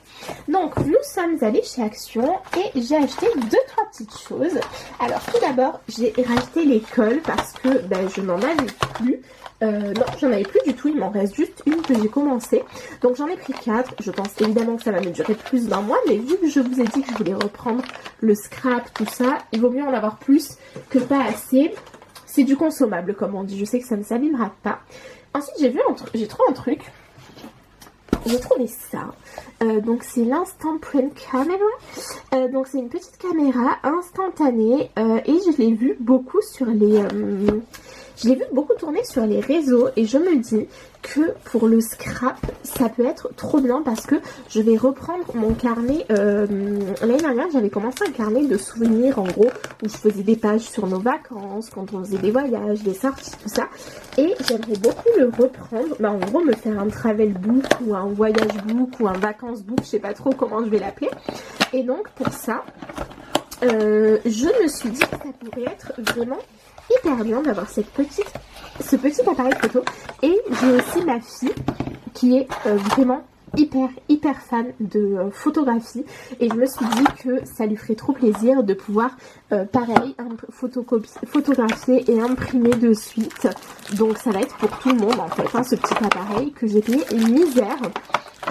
Donc nous sommes allés chez Action et j'ai acheté 2-3 petites choses. Alors tout d'abord j'ai racheté les cols parce que je n'en avais plus. Non, j'en avais plus du tout, il m'en reste juste une que j'ai commencé. Donc j'en ai pris 4, je pense évidemment que ça va me durer plus d'un mois. Mais vu que je vous ai dit que je voulais reprendre le scrap, tout ça, il vaut mieux en avoir plus que pas assez. C'est du consommable comme on dit, je sais que ça ne s'abîmera pas. Ensuite j'ai trouvé un truc. J'ai trouvé ça, donc c'est l'Instant Print Camera, donc c'est une petite caméra instantanée et je l'ai vu beaucoup sur les... je l'ai vu beaucoup tourner sur les réseaux et je me dis que pour le scrap, ça peut être trop bien parce que je vais reprendre mon carnet. L'année dernière, j'avais commencé un carnet de souvenirs en gros où je faisais des pages sur nos vacances, quand on faisait des voyages, des sorties, tout ça. Et j'aimerais beaucoup le reprendre, en gros me faire un travel book ou un voyage book ou un vacances book, je sais pas trop comment je vais l'appeler. Et donc pour ça, je me suis dit que ça pourrait être vraiment hyper bien d'avoir ce petit appareil photo. Et j'ai aussi ma fille qui est vraiment hyper fan de photographie et je me suis dit que ça lui ferait trop plaisir de pouvoir pareil photographier et imprimer de suite. Donc ça va être pour tout le monde en fait, ce petit appareil que j'ai payé une misère.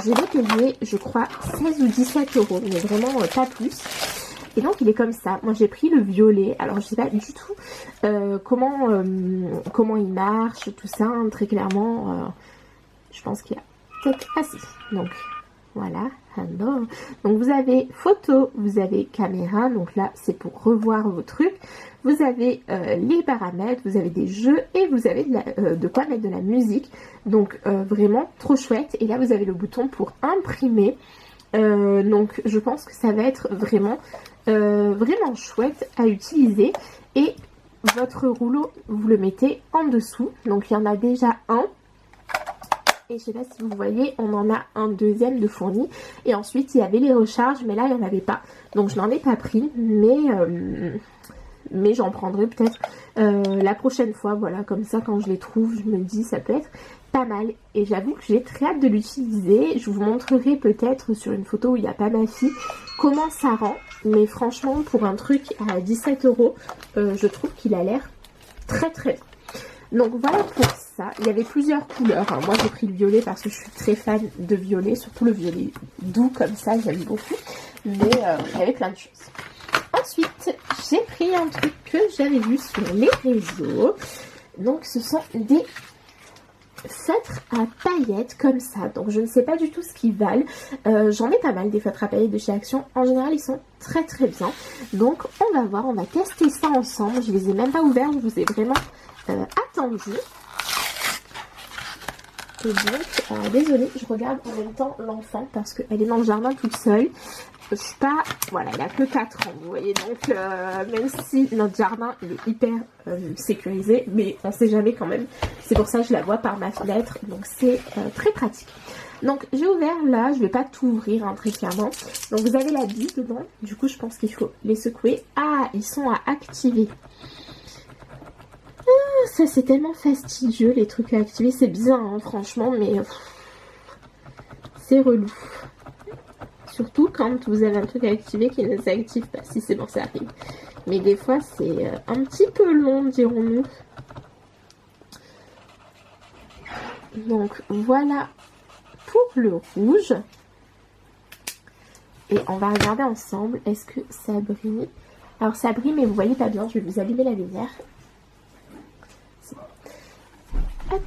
Je l'ai payé je crois 16 ou 17 euros, mais vraiment pas plus. Et donc il est comme ça. Moi j'ai pris le violet. Alors je sais pas du tout comment il marche, tout ça. Très clairement, je pense qu'il y a peut-être... Ah si. Donc voilà. Donc vous avez photo, vous avez caméra. Donc là c'est pour revoir vos trucs. Vous avez les paramètres, vous avez des jeux et vous avez de quoi mettre de la musique. Donc vraiment trop chouette. Et là vous avez le bouton pour imprimer. Donc je pense que ça va être vraiment chouette à utiliser. Et votre rouleau vous le mettez en dessous. Donc il y en a déjà un. Et je sais pas si vous voyez, on en a un deuxième de fourni. Et ensuite il y avait les recharges, mais là il n'y en avait pas. Donc je n'en ai pas pris, mais j'en prendrai peut-être la prochaine fois. Voilà, comme ça quand je les trouve, je me dis ça peut être pas mal. Et j'avoue que j'ai très hâte de l'utiliser. Je vous montrerai peut-être sur une photo où il n'y a pas ma fille comment ça rend. Mais franchement pour un truc à 17 euros, je trouve qu'il a l'air très bien. Donc voilà pour ça. Il y avait plusieurs couleurs. Moi j'ai pris le violet parce que je suis très fan de violet. Surtout le violet doux comme ça, j'aime beaucoup. Mais il y avait plein de choses. Ensuite, j'ai pris un truc que j'avais vu sur les réseaux. Donc ce sont des feutres à paillettes comme ça. Donc je ne sais pas du tout ce qu'ils valent. J'en ai pas mal des feutres à paillettes de chez Action. En général ils sont très très bien. Donc on va voir, on va tester ça ensemble. Je les ai même pas ouverts, je vous ai vraiment attendu. Et donc, désolée, je regarde en même temps l'enfant parce qu'elle est dans le jardin toute seule. Je suis pas... Voilà, elle a que 4 ans, vous voyez. Donc, même si notre jardin il est hyper sécurisé, mais on sait jamais quand même. C'est pour ça que je la vois par ma fenêtre. Donc, c'est très pratique. Donc, j'ai ouvert là. Je vais pas tout ouvrir, hein, très clairement. Donc, vous avez la bille dedans. Du coup, je pense qu'il faut les secouer. Ah, ils sont à activer. Ça c'est tellement fastidieux les trucs à activer, c'est bien hein, franchement, mais c'est relou. Surtout quand vous avez un truc à activer qui ne s'active pas, si c'est bon ça arrive. Mais des fois c'est un petit peu long dirons-nous. Donc voilà pour le rouge. Et on va regarder ensemble, est-ce que ça brille? Alors ça brille mais vous voyez pas bien, je vais vous allumer la lumière. Hop.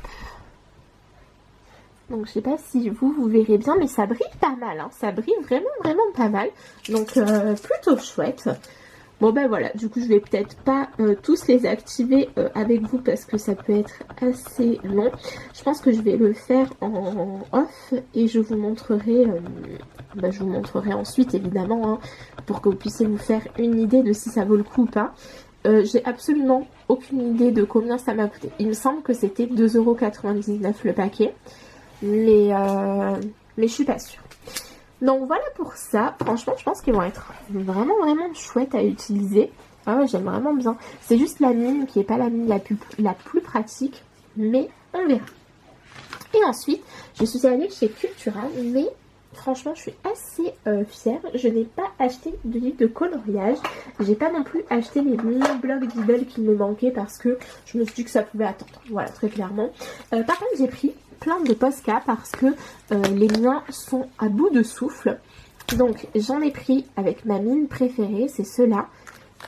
Donc je sais pas si vous verrez bien, mais ça brille pas mal, hein. Ça brille vraiment pas mal. Donc plutôt chouette. Bon ben voilà, du coup je vais peut-être pas tous les activer avec vous parce que ça peut être assez long. Je pense que je vais le faire en off et je vous montrerai, je vous montrerai ensuite évidemment, hein, pour que vous puissiez vous faire une idée de si ça vaut le coup ou pas. J'ai absolument aucune idée de combien ça m'a coûté. Il me semble que c'était 2,99 € le paquet. Mais je suis pas sûre. Donc voilà pour ça. Franchement, je pense qu'ils vont être vraiment chouettes à utiliser. Ah ouais, j'aime vraiment bien. C'est juste la mine qui n'est pas la mine la plus pratique. Mais on verra. Et ensuite, je suis allée chez Cultura. Mais franchement, je suis assez fière. Je n'ai pas acheté de livre de coloriage. J'ai pas non plus acheté les mini-blocs Dibble qui me manquaient parce que je me suis dit que ça pouvait attendre. Voilà, très clairement. Par contre, j'ai pris plein de Posca parce que les miens sont à bout de souffle. Donc, j'en ai pris avec ma mine préférée. C'est ceux-là.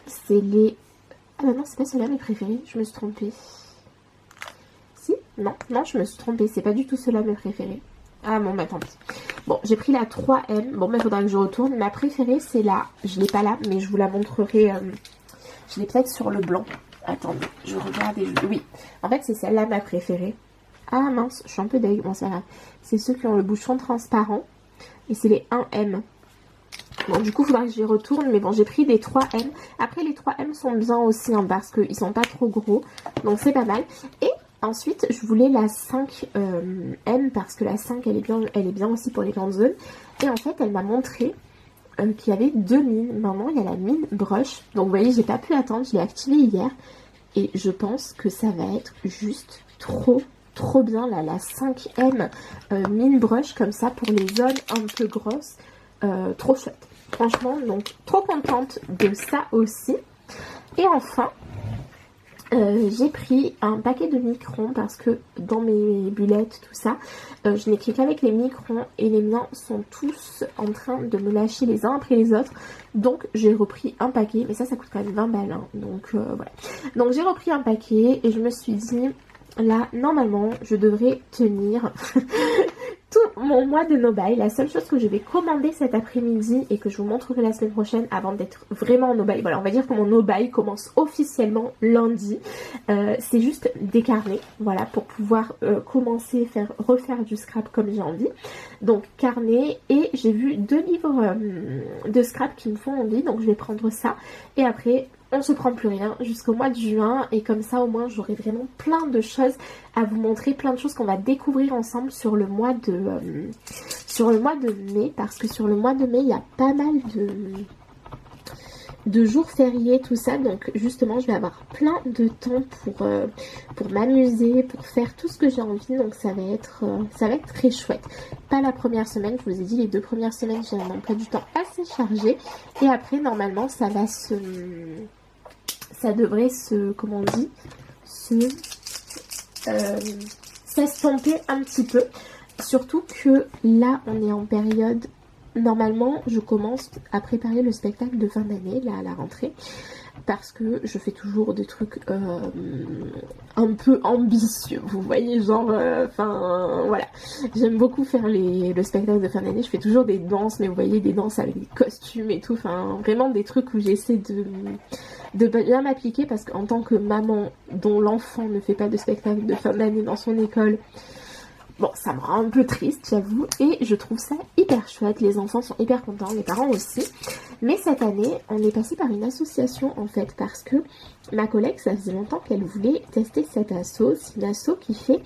C'est les... Ah bah non, c'est pas ceux-là mes préférés. Je me suis trompée. Si? Non, je me suis trompée. C'est pas du tout ceux-là mes préférés. Ah bon, bah tant pis. Bon, j'ai pris la 3M. Bon, bah il faudra que je retourne. Ma préférée, c'est la... Je l'ai pas là, mais je vous la montrerai. Je l'ai peut-être sur le blanc. Attendez, je regarde et je... Oui. En fait, c'est celle-là ma préférée. Ah mince, je suis un peu deg. Bon, c'est pas grave. C'est ceux qui ont le bouchon transparent. Et c'est les 1M. Bon, du coup, il faudra que j'y retourne. Mais bon, j'ai pris des 3M. Après, les 3M sont bien aussi, hein, parce qu'ils sont pas trop gros. Donc, c'est pas mal. Et... ensuite, je voulais la 5M parce que la 5, elle est bien aussi pour les grandes zones. Et en fait, elle m'a montré qu'il y avait 2 mines. Maintenant, il y a la mine brush. Donc, vous voyez, j'ai pas pu attendre. Je l'ai activée hier. Et je pense que ça va être juste trop bien. Là, la 5M mine brush comme ça pour les zones un peu grosses. Trop chouette. Franchement, donc, trop contente de ça aussi. Et enfin... j'ai pris un paquet de microns parce que dans mes bullettes, tout ça, je n'écris qu'avec les microns et les miens sont tous en train de me lâcher les uns après les autres. Donc j'ai repris un paquet, mais ça coûte quand même 20 balles. Hein, donc voilà. Donc j'ai repris un paquet et je me suis dit, là, normalement, je devrais tenir... tout mon mois de no-buy. La seule chose que je vais commander cet après-midi et que je vous montrerai la semaine prochaine avant d'être vraiment en no-buy, voilà, on va dire que mon no-buy commence officiellement lundi, c'est juste des carnets, voilà, pour pouvoir commencer à refaire du scrap comme j'ai envie. Donc carnet, et j'ai vu 2 livres de scrap qui me font envie, donc je vais prendre ça et après on se prend plus rien jusqu'au mois de juin, et comme ça au moins j'aurai vraiment plein de choses à vous montrer, plein de choses qu'on va découvrir ensemble sur le mois de mai, parce que sur le mois de mai il y a pas mal de jours fériés, tout ça, donc justement je vais avoir plein de temps pour m'amuser, pour faire tout ce que j'ai envie, donc ça va être très chouette. Pas la première semaine, je vous ai dit, les 2 premières semaines j'ai un emploi du temps assez chargé, et après normalement ça devrait comment on dit, s'estomper un petit peu. Surtout que là, on est en période... Normalement, je commence à préparer le spectacle de fin d'année, là, à la rentrée. parce que je fais toujours des trucs un peu ambitieux, vous voyez, genre, enfin, voilà. J'aime beaucoup faire le spectacle de fin d'année, je fais toujours des danses, mais vous voyez, des danses avec des costumes et tout, enfin, vraiment des trucs où j'essaie de bien m'appliquer, parce qu'en tant que maman dont l'enfant ne fait pas de spectacle de fin d'année dans son école, bon, ça me rend un peu triste, j'avoue, et je trouve ça hyper chouette. Les enfants sont hyper contents, les parents aussi. Mais cette année, on est passé par une association, en fait, parce que ma collègue, ça faisait longtemps qu'elle voulait tester cette asso. C'est une asso qui fait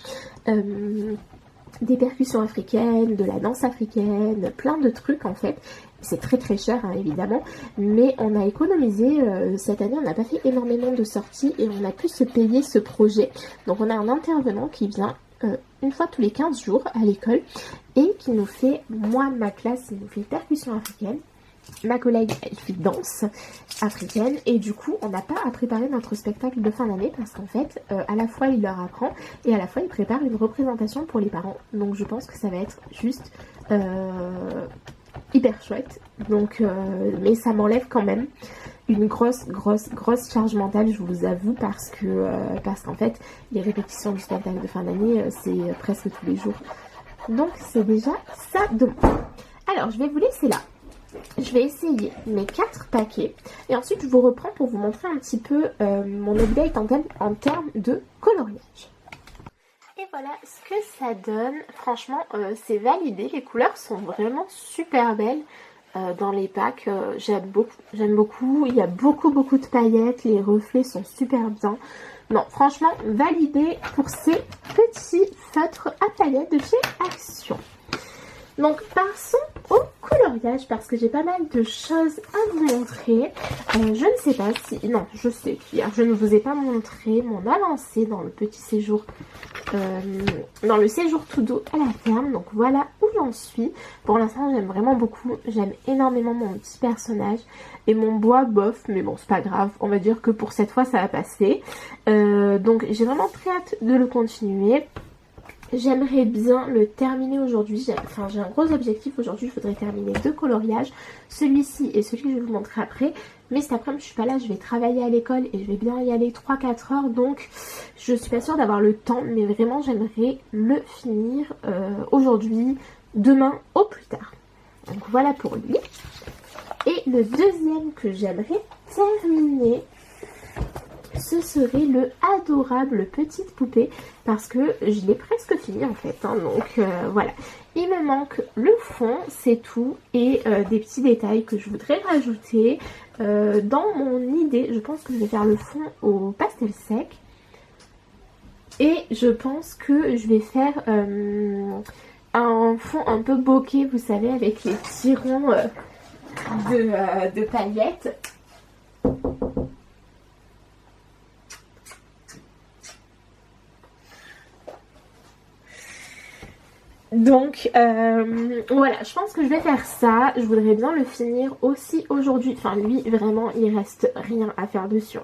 des percussions africaines, de la danse africaine, plein de trucs, en fait. C'est très très cher, hein, évidemment, mais on a économisé, cette année on n'a pas fait énormément de sorties et on a pu se payer ce projet. Donc on a un intervenant qui vient une fois tous les 15 jours à l'école et qui nous fait, moi ma classe, il nous fait percussion africaine, ma collègue elle fait danse africaine, et du coup on n'a pas à préparer notre spectacle de fin d'année parce qu'en fait à la fois il leur apprend et à la fois il prépare une représentation pour les parents. Donc je pense que ça va être juste hyper chouette, donc mais ça m'enlève quand même une grosse charge mentale, je vous avoue, parce qu'en fait les répétitions du spectacle de fin d'année c'est presque tous les jours, donc c'est déjà ça de moi. Alors je vais vous laisser là, je vais essayer mes 4 paquets et ensuite je vous reprends pour vous montrer un petit peu mon update en termes de coloriage. Et voilà ce que ça donne. Franchement, c'est validé. Les couleurs sont vraiment super belles dans les packs. J'aime beaucoup. Il y a beaucoup de paillettes. Les reflets sont super bien. Non, franchement, validé pour ces petits feutres à paillettes de chez Action. Donc, passons au coloriage parce que j'ai pas mal de choses à vous montrer. Je ne sais pas si... Non, je sais qu'hier, je ne vous ai pas montré mon avancée dans le petit séjour... dans le séjour tout doux à la ferme. Donc, voilà où j'en suis. Pour l'instant, j'aime vraiment beaucoup. J'aime énormément mon petit personnage. Et mon bois, bof, mais bon, c'est pas grave. On va dire que pour cette fois, ça va passer. Donc, j'ai vraiment très hâte de le continuer. J'aimerais bien le terminer aujourd'hui, j'ai un gros objectif aujourd'hui, je voudrais terminer 2 coloriages, celui-ci et celui que je vais vous montrer après, mais cet après-midi je suis pas là, je vais travailler à l'école et je vais bien y aller 3-4 heures, donc je suis pas sûre d'avoir le temps, mais vraiment j'aimerais le finir aujourd'hui, demain au plus tard. Donc voilà pour lui. Et le deuxième que j'aimerais terminer, ce serait le adorable petite poupée parce que je l'ai presque fini en fait, hein, donc voilà. Il me manque le fond, c'est tout, et des petits détails que je voudrais rajouter. Dans mon idée, je pense que je vais faire le fond au pastel sec et je pense que je vais faire un fond un peu bokeh, vous savez, avec les petits ronds de paillettes. Donc voilà, je pense que je vais faire ça. Je voudrais bien le finir aussi aujourd'hui. Enfin lui vraiment il reste rien à faire dessus.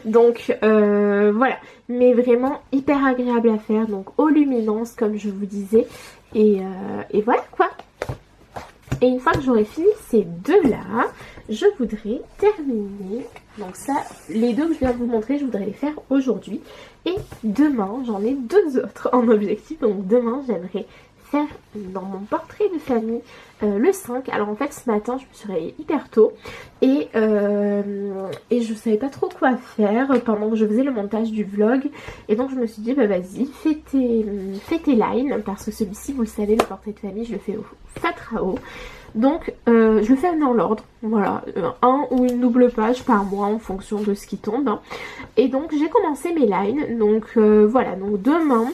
Donc voilà, mais vraiment hyper agréable à faire. Donc aux luminances comme je vous disais. Et voilà quoi. Et une fois que j'aurai fini ces deux là, je voudrais terminer. Donc ça, les deux que je viens de vous montrer, je voudrais les faire aujourd'hui. Et demain, j'en ai 2 autres en objectif. Donc demain, j'aimerais faire dans mon portrait de famille le 5. Alors en fait ce matin je me suis réveillée hyper tôt et je savais pas trop quoi faire pendant que je faisais le montage du vlog, et donc je me suis dit bah vas-y fais tes lines, parce que celui-ci vous le savez, le portrait de famille je le fais au feutre à eau. Donc je le fais dans l'ordre, voilà, un ou une double page par mois en fonction de ce qui tombe, hein. Et donc j'ai commencé mes lines, donc voilà, donc demain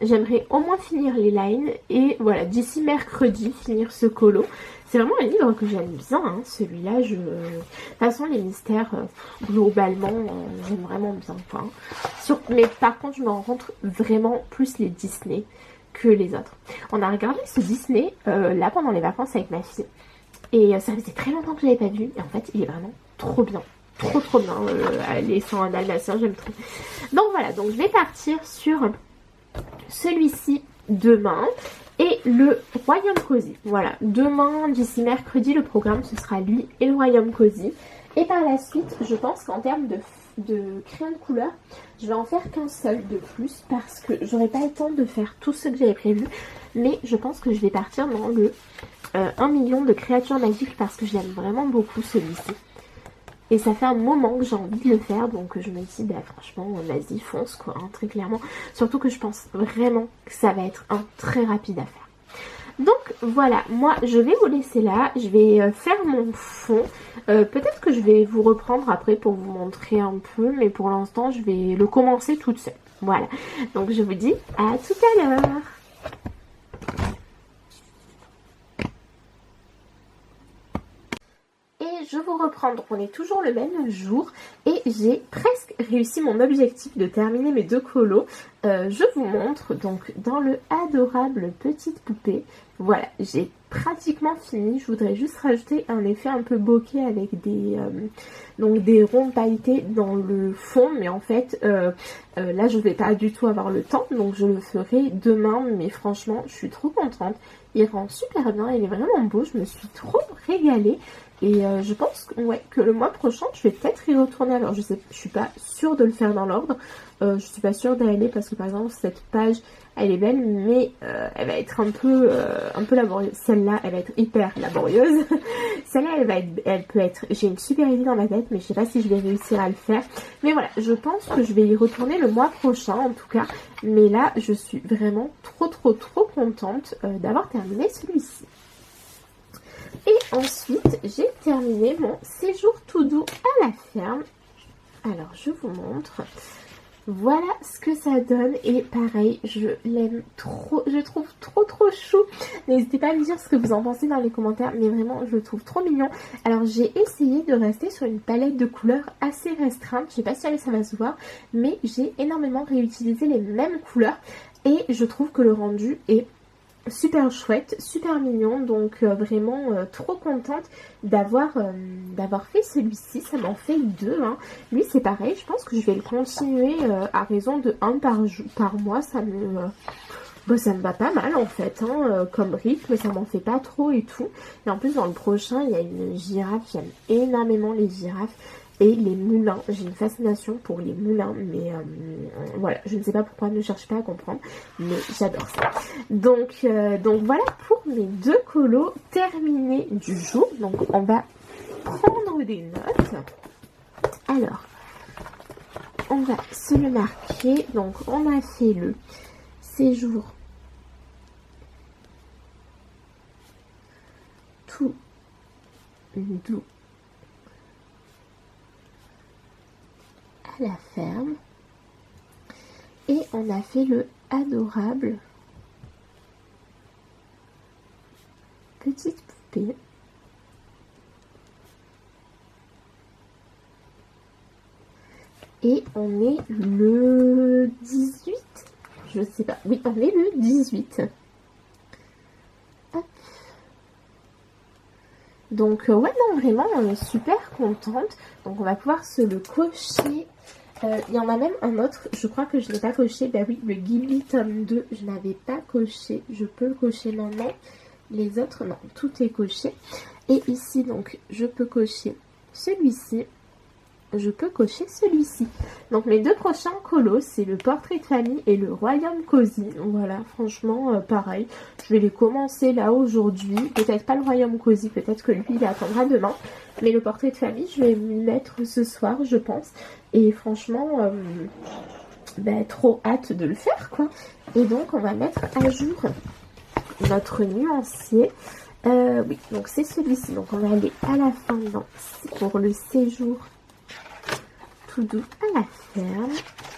j'aimerais au moins finir les lines et voilà, d'ici mercredi finir ce colo. C'est vraiment un livre que j'aime bien, hein, celui-là. De toute façon les mystères globalement j'aime vraiment bien, quoi. Mais par contre je me rends compte vraiment plus les Disney que les autres. On a regardé ce Disney là pendant les vacances avec ma fille et ça faisait très longtemps que je l'avais pas vu, et en fait il est vraiment trop bien. Trop bien, les 101 Dalmatiens, j'aime trop. Donc voilà, donc je vais partir sur celui-ci demain et le Royaume Cozy. Voilà, demain d'ici mercredi le programme ce sera lui et le Royaume Cozy, Et par la suite, je pense qu'en termes de crayon de couleur, je vais en faire qu'un seul de plus parce que j'aurai pas le temps de faire tout ce que j'avais prévu. Mais je pense que je vais partir dans le 1 million de créatures magiques parce que j'aime vraiment beaucoup celui-ci. Et ça fait un moment que j'ai envie de le faire, donc je me dis, bah franchement, vas-y, fonce quoi, hein, très clairement. Surtout que je pense vraiment que ça va être un très rapide à faire. Donc voilà, moi je vais vous laisser là, je vais faire mon fond. Peut-être que je vais vous reprendre après pour vous montrer un peu, mais pour l'instant je vais le commencer toute seule. Voilà, donc je vous dis à tout à l'heure. Et je vous reprends, donc on est toujours le même jour et j'ai presque réussi mon objectif de terminer mes 2 colos. Je vous montre donc dans le adorable petite poupée. Voilà, j'ai pratiquement fini. Je voudrais juste rajouter un effet un peu bokeh avec donc des ronds pailletés dans le fond, mais en fait là je vais pas du tout avoir le temps, donc je le ferai demain. Mais franchement je suis trop contente, il rend super bien, il est vraiment beau, je me suis trop régalée. Et je pense ouais, que le mois prochain, je vais peut-être y retourner. Alors, je suis pas sûre de le faire dans l'ordre. Je suis pas sûre d'aller parce que par exemple, cette page, elle est belle, mais elle va être un peu laborieuse. Celle-là, elle va être hyper laborieuse. Celle-là, elle peut être... J'ai une super idée dans ma tête, mais je sais pas si je vais réussir à le faire. Mais voilà, je pense que je vais y retourner le mois prochain, en tout cas. Mais là, je suis vraiment trop contente d'avoir terminé celui-ci. Et ensuite, j'ai terminé mon séjour tout doux à la ferme. Alors, je vous montre. Voilà ce que ça donne. Et pareil, je l'aime trop. Je le trouve trop chou. N'hésitez pas à me dire ce que vous en pensez dans les commentaires. Mais vraiment, je le trouve trop mignon. Alors, j'ai essayé de rester sur une palette de couleurs assez restreinte. Je sais pas si ça va se voir. Mais j'ai énormément réutilisé les mêmes couleurs. Et je trouve que le rendu est super chouette, super mignon, donc vraiment trop contente d'avoir fait celui-ci. Ça m'en fait 2, hein. Lui c'est pareil, je pense que je vais le continuer à raison de 1 par mois. Ça me va pas mal en fait, hein, comme rythme, ça m'en fait pas trop et tout. Et en plus dans le prochain il y a une girafe, j'aime énormément les girafes. Et les moulins, j'ai une fascination pour les moulins, mais voilà, je ne sais pas pourquoi, ne cherche pas à comprendre, mais j'adore ça. Donc voilà pour mes 2 colos terminés du jour. Donc on va prendre des notes. Alors, on va se le marquer. Donc on a fait le séjour tout doux à la ferme et on a fait le adorable petite poupée et on est le 18, je sais pas, oui on est le 18. Hop. Donc ouais non vraiment super contente. Donc on va pouvoir se le cocher. Il y en a même un autre, je crois que je ne l'ai pas coché. Bah oui, le Ghibli tome 2, je n'avais pas coché. Je peux le cocher maintenant. Les autres, non, tout est coché. Et ici, donc, je peux cocher celui-ci. Je peux cocher celui-ci. Donc mes 2 prochains colos, c'est le portrait de famille et le royaume cosy. Voilà, franchement, pareil. Je vais les commencer là aujourd'hui. Peut-être pas le royaume cosy, peut-être que lui, il attendra demain. Mais le portrait de famille, je vais m'y mettre ce soir, je pense. Et franchement, trop hâte de le faire, quoi. Et donc, on va mettre à jour notre nuancier. Oui, donc c'est celui-ci. Donc on va aller à la fin pour le séjour tout doux à la ferme.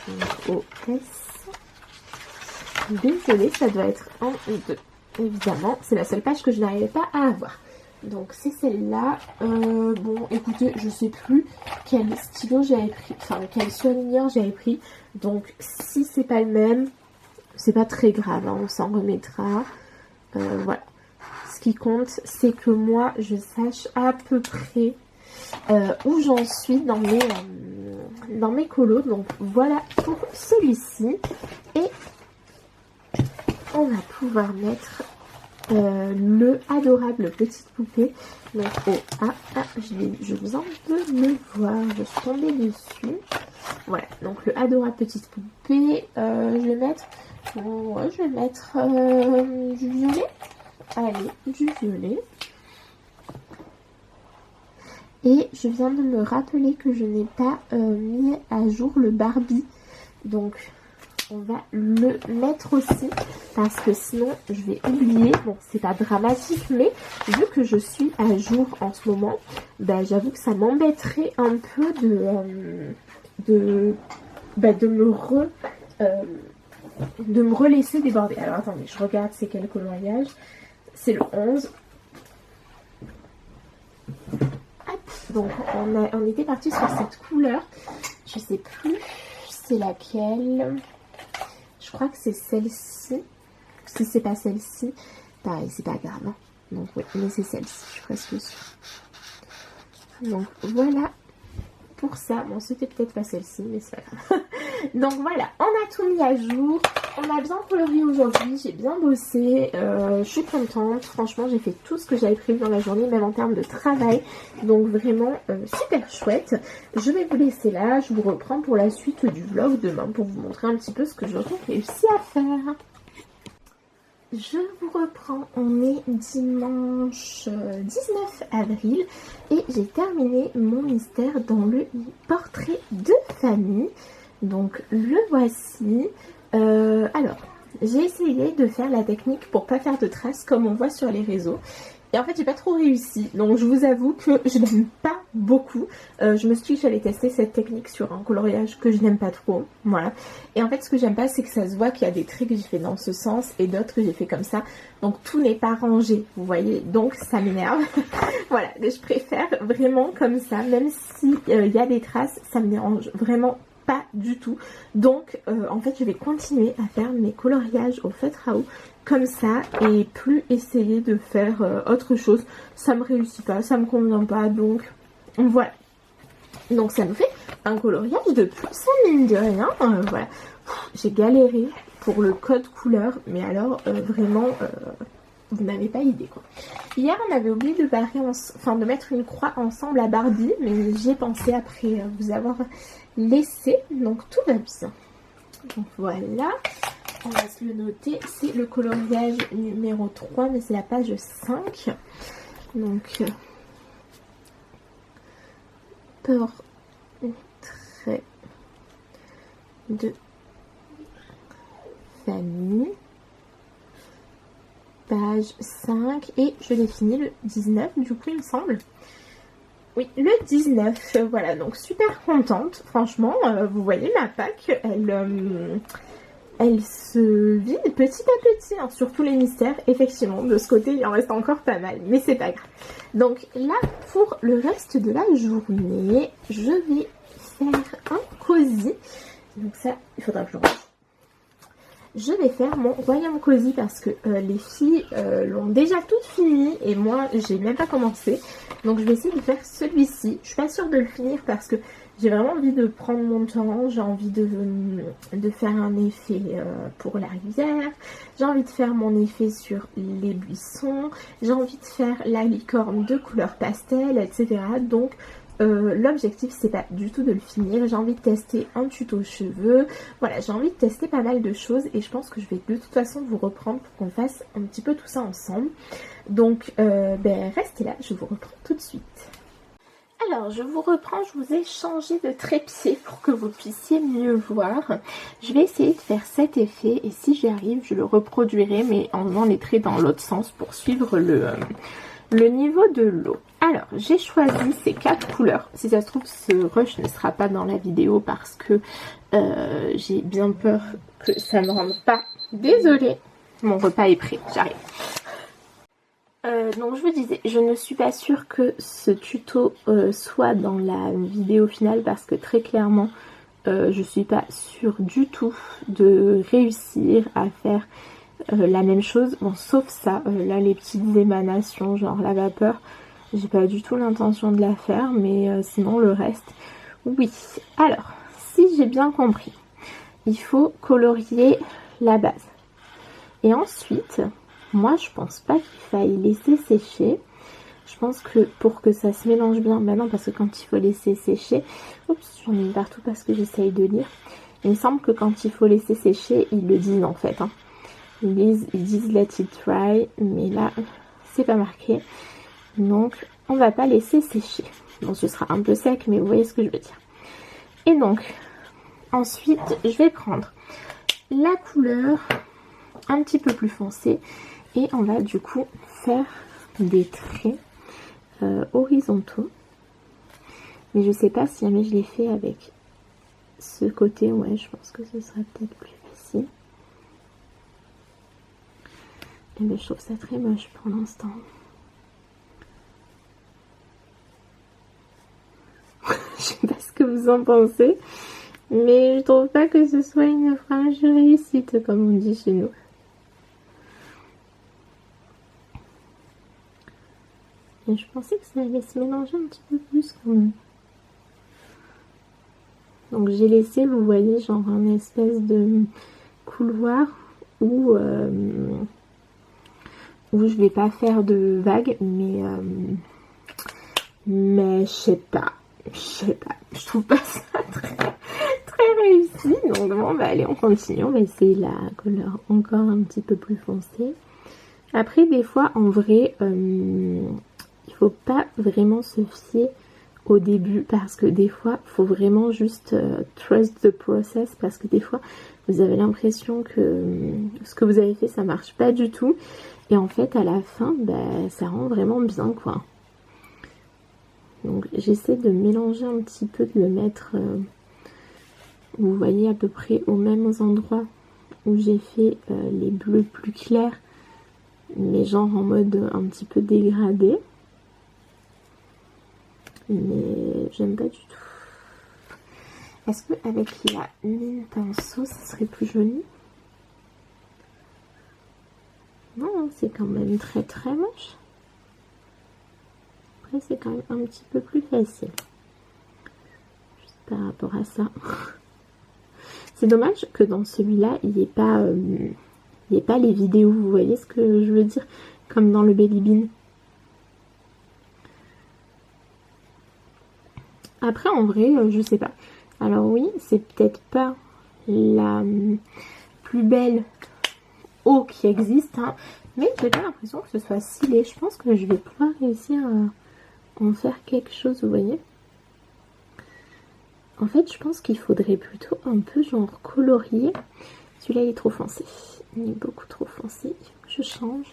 Donc au S. Désolée, ça doit être 1 ou 2. Évidemment, c'est la seule page que je n'arrivais pas à avoir. Donc c'est celle-là. Bon, écoutez, je sais plus quel stylo j'avais pris, enfin quel surligneur j'avais pris. Donc si c'est pas le même, c'est pas très grave, hein, on s'en remettra. Voilà. Ce qui compte, c'est que moi, je sache à peu près où j'en suis dans mes colos. Donc voilà pour celui-ci. Et on va pouvoir mettre le adorable petite poupée. Donc, je viens de le voir, je suis tombée dessus. Voilà, donc le adorable petite poupée. Je vais mettre, du violet. Allez, du violet. Et je viens de me rappeler que je n'ai pas mis à jour le Barbie. Donc on va le mettre aussi parce que sinon je vais oublier. Bon, c'est pas dramatique, mais vu que je suis à jour en ce moment, bah, j'avoue que ça m'embêterait un peu de me relaisser déborder. Alors attendez, je regarde c'est quel coloriage. C'est le 11. Hop, donc on était parti sur cette couleur. Je sais plus c'est laquelle. Je crois que c'est celle-ci. Si c'est pas celle-ci, pareil, c'est pas grave. Hein. Donc oui, mais c'est celle-ci, je suis presque sûre. Donc voilà pour ça. Bon, c'était peut-être pas celle-ci, mais c'est pas grave. Donc voilà, on a tout mis à jour. On a bien colorié aujourd'hui, j'ai bien bossé. Je suis contente. Franchement, j'ai fait tout ce que j'avais prévu dans la journée, même en termes de travail. Donc vraiment super chouette. Je vais vous laisser là. Je vous reprends pour la suite du vlog demain pour vous montrer un petit peu ce que j'aurais réussi à faire. Je vous reprends, on est dimanche 19 avril et j'ai terminé mon mystère dans le portrait de famille. Donc le voici. Alors, j'ai essayé de faire la technique pour pas faire de traces comme on voit sur les réseaux. Et en fait, j'ai pas trop réussi. Donc je vous avoue que je n'aime pas beaucoup. Je me suis dit que j'allais tester cette technique sur un coloriage que je n'aime pas trop. Voilà. Et en fait, ce que j'aime pas, c'est que ça se voit qu'il y a des traits que j'ai fait dans ce sens et d'autres que j'ai fait comme ça. Donc tout n'est pas rangé, vous voyez. Donc ça m'énerve. Voilà. Mais je préfère vraiment comme ça. Même si il y a des traces, ça me dérange vraiment pas du tout. Donc en fait, je vais continuer à faire mes coloriages au feutre à eau comme ça et plus essayer de faire autre chose. Ça me réussit pas, ça me convient pas, donc voilà. Donc ça nous fait un coloriage de plus, mine de rien. Voilà, j'ai galéré pour le code couleur, mais alors vraiment vous n'avez pas idée quoi. Hier on avait oublié de de mettre une croix ensemble à Barbie, mais j'y ai pensé après vous avoir laissé, donc tout va bien. Donc voilà. On va se le noter, c'est le coloriage numéro 3, mais c'est la page 5. Donc, portrait de famille, page 5, et je l'ai fini le 19, du coup il me semble. Oui, le 19, voilà, donc super contente, franchement, vous voyez ma pack, elle se vide petit à petit, hein, sur tous les mystères. Effectivement, de ce côté, il en reste encore pas mal, mais c'est pas grave. Donc là, pour le reste de la journée, je vais faire un cosy. Donc ça, il faudra que je range. Je vais faire mon royaume cosy parce que les filles l'ont déjà toutes fini et moi, j'ai même pas commencé. Donc je vais essayer de faire celui-ci. Je suis pas sûre de le finir parce que j'ai vraiment envie de prendre mon temps, j'ai envie de faire un effet pour la rivière, j'ai envie de faire mon effet sur les buissons, j'ai envie de faire la licorne de couleur pastel, etc. Donc l'objectif c'est pas du tout de le finir, j'ai envie de tester un tuto cheveux, voilà, j'ai envie de tester pas mal de choses et je pense que je vais de toute façon vous reprendre pour qu'on fasse un petit peu tout ça ensemble. Donc restez là, je vous reprends tout de suite. Alors, je vous reprends, je vous ai changé de trépied pour que vous puissiez mieux voir. Je vais essayer de faire cet effet et si j'y arrive, je le reproduirai, mais en faisant les traits dans l'autre sens pour suivre le niveau de l'eau. Alors, j'ai choisi ces 4 couleurs. Si ça se trouve, ce rush ne sera pas dans la vidéo parce que j'ai bien peur que ça ne rentre pas. Désolée, mon repas est prêt, j'arrive. Donc je vous disais, je ne suis pas sûre que ce tuto soit dans la vidéo finale parce que très clairement je suis pas sûre du tout de réussir à faire la même chose, bon sauf ça, là les petites émanations genre la vapeur, j'ai pas du tout l'intention de la faire, mais sinon le reste, oui. Alors, si j'ai bien compris, il faut colorier la base et ensuite moi je pense pas qu'il faille laisser sécher. Je pense que pour que ça se mélange bien, bah non parce que quand il faut laisser sécher, oups j'en ai mis partout parce que j'essaye de lire. Il me semble que quand il faut laisser sécher, ils le disent en fait. Hein. Ils disent let it dry, mais là c'est pas marqué. Donc on va pas laisser sécher. Bon ce sera un peu sec mais vous voyez ce que je veux dire. Et donc ensuite je vais prendre la couleur un petit peu plus foncée et on va du coup faire des traits horizontaux. Mais je sais pas si jamais je l'ai fait avec ce côté, ouais je pense que ce serait peut-être plus facile. Et bien je trouve ça très moche pour l'instant. Je sais pas ce que vous en pensez, mais je trouve pas que ce soit une frange réussite comme on dit chez nous. Et je pensais que ça allait se mélanger un petit peu plus quand même. Donc j'ai laissé, vous voyez, genre un espèce de couloir où je vais pas faire de vagues, mais je sais pas, je trouve pas ça très réussi. Donc bon bah allez on continue, on va essayer la couleur encore un petit peu plus foncée. Après des fois en vrai il faut pas vraiment se fier au début parce que des fois il faut vraiment juste trust the process, parce que des fois vous avez l'impression que ce que vous avez fait ça marche pas du tout et en fait à la fin bah, ça rend vraiment bien quoi. Donc j'essaie de mélanger un petit peu, de le mettre vous voyez à peu près aux mêmes endroits où j'ai fait les bleus plus clairs mais genre en mode un petit peu dégradé. Mais j'aime pas du tout. Est-ce que avec la mine pinceau ça serait plus joli? Non, c'est quand même très moche. Après c'est quand même un petit peu plus facile. Juste par rapport à ça. C'est dommage que dans celui-là il n'y ait pas les vidéos, vous voyez ce que je veux dire? Comme dans le Belly Bean. Après en vrai je sais pas. Alors oui c'est peut-être pas la plus belle eau qui existe hein, mais j'ai pas l'impression que ce soit si laid. Je pense que je vais pouvoir réussir à en faire quelque chose, vous voyez. En fait je pense qu'il faudrait plutôt un peu genre colorier. Celui-là il est trop foncé, il est beaucoup trop foncé, il faut que je change,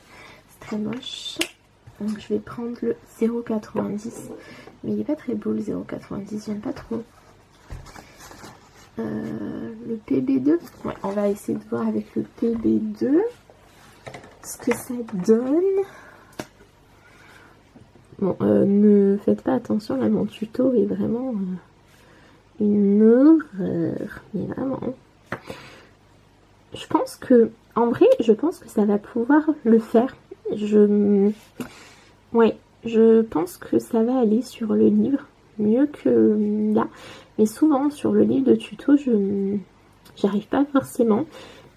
c'est très moche. Donc je vais prendre le 0,90. Mais il est pas très beau le 0,90, j'aime pas trop. Le PB2, ouais, on va essayer de voir avec le PB2 ce que ça donne. Bon, ne faites pas attention, là mon tuto est vraiment une horreur. Mais vraiment. Je pense que, en vrai, je pense que ça va pouvoir le faire. Ouais. Je pense que ça va aller sur le livre, mieux que là. Mais souvent, sur le livre de tuto, j'arrive pas forcément.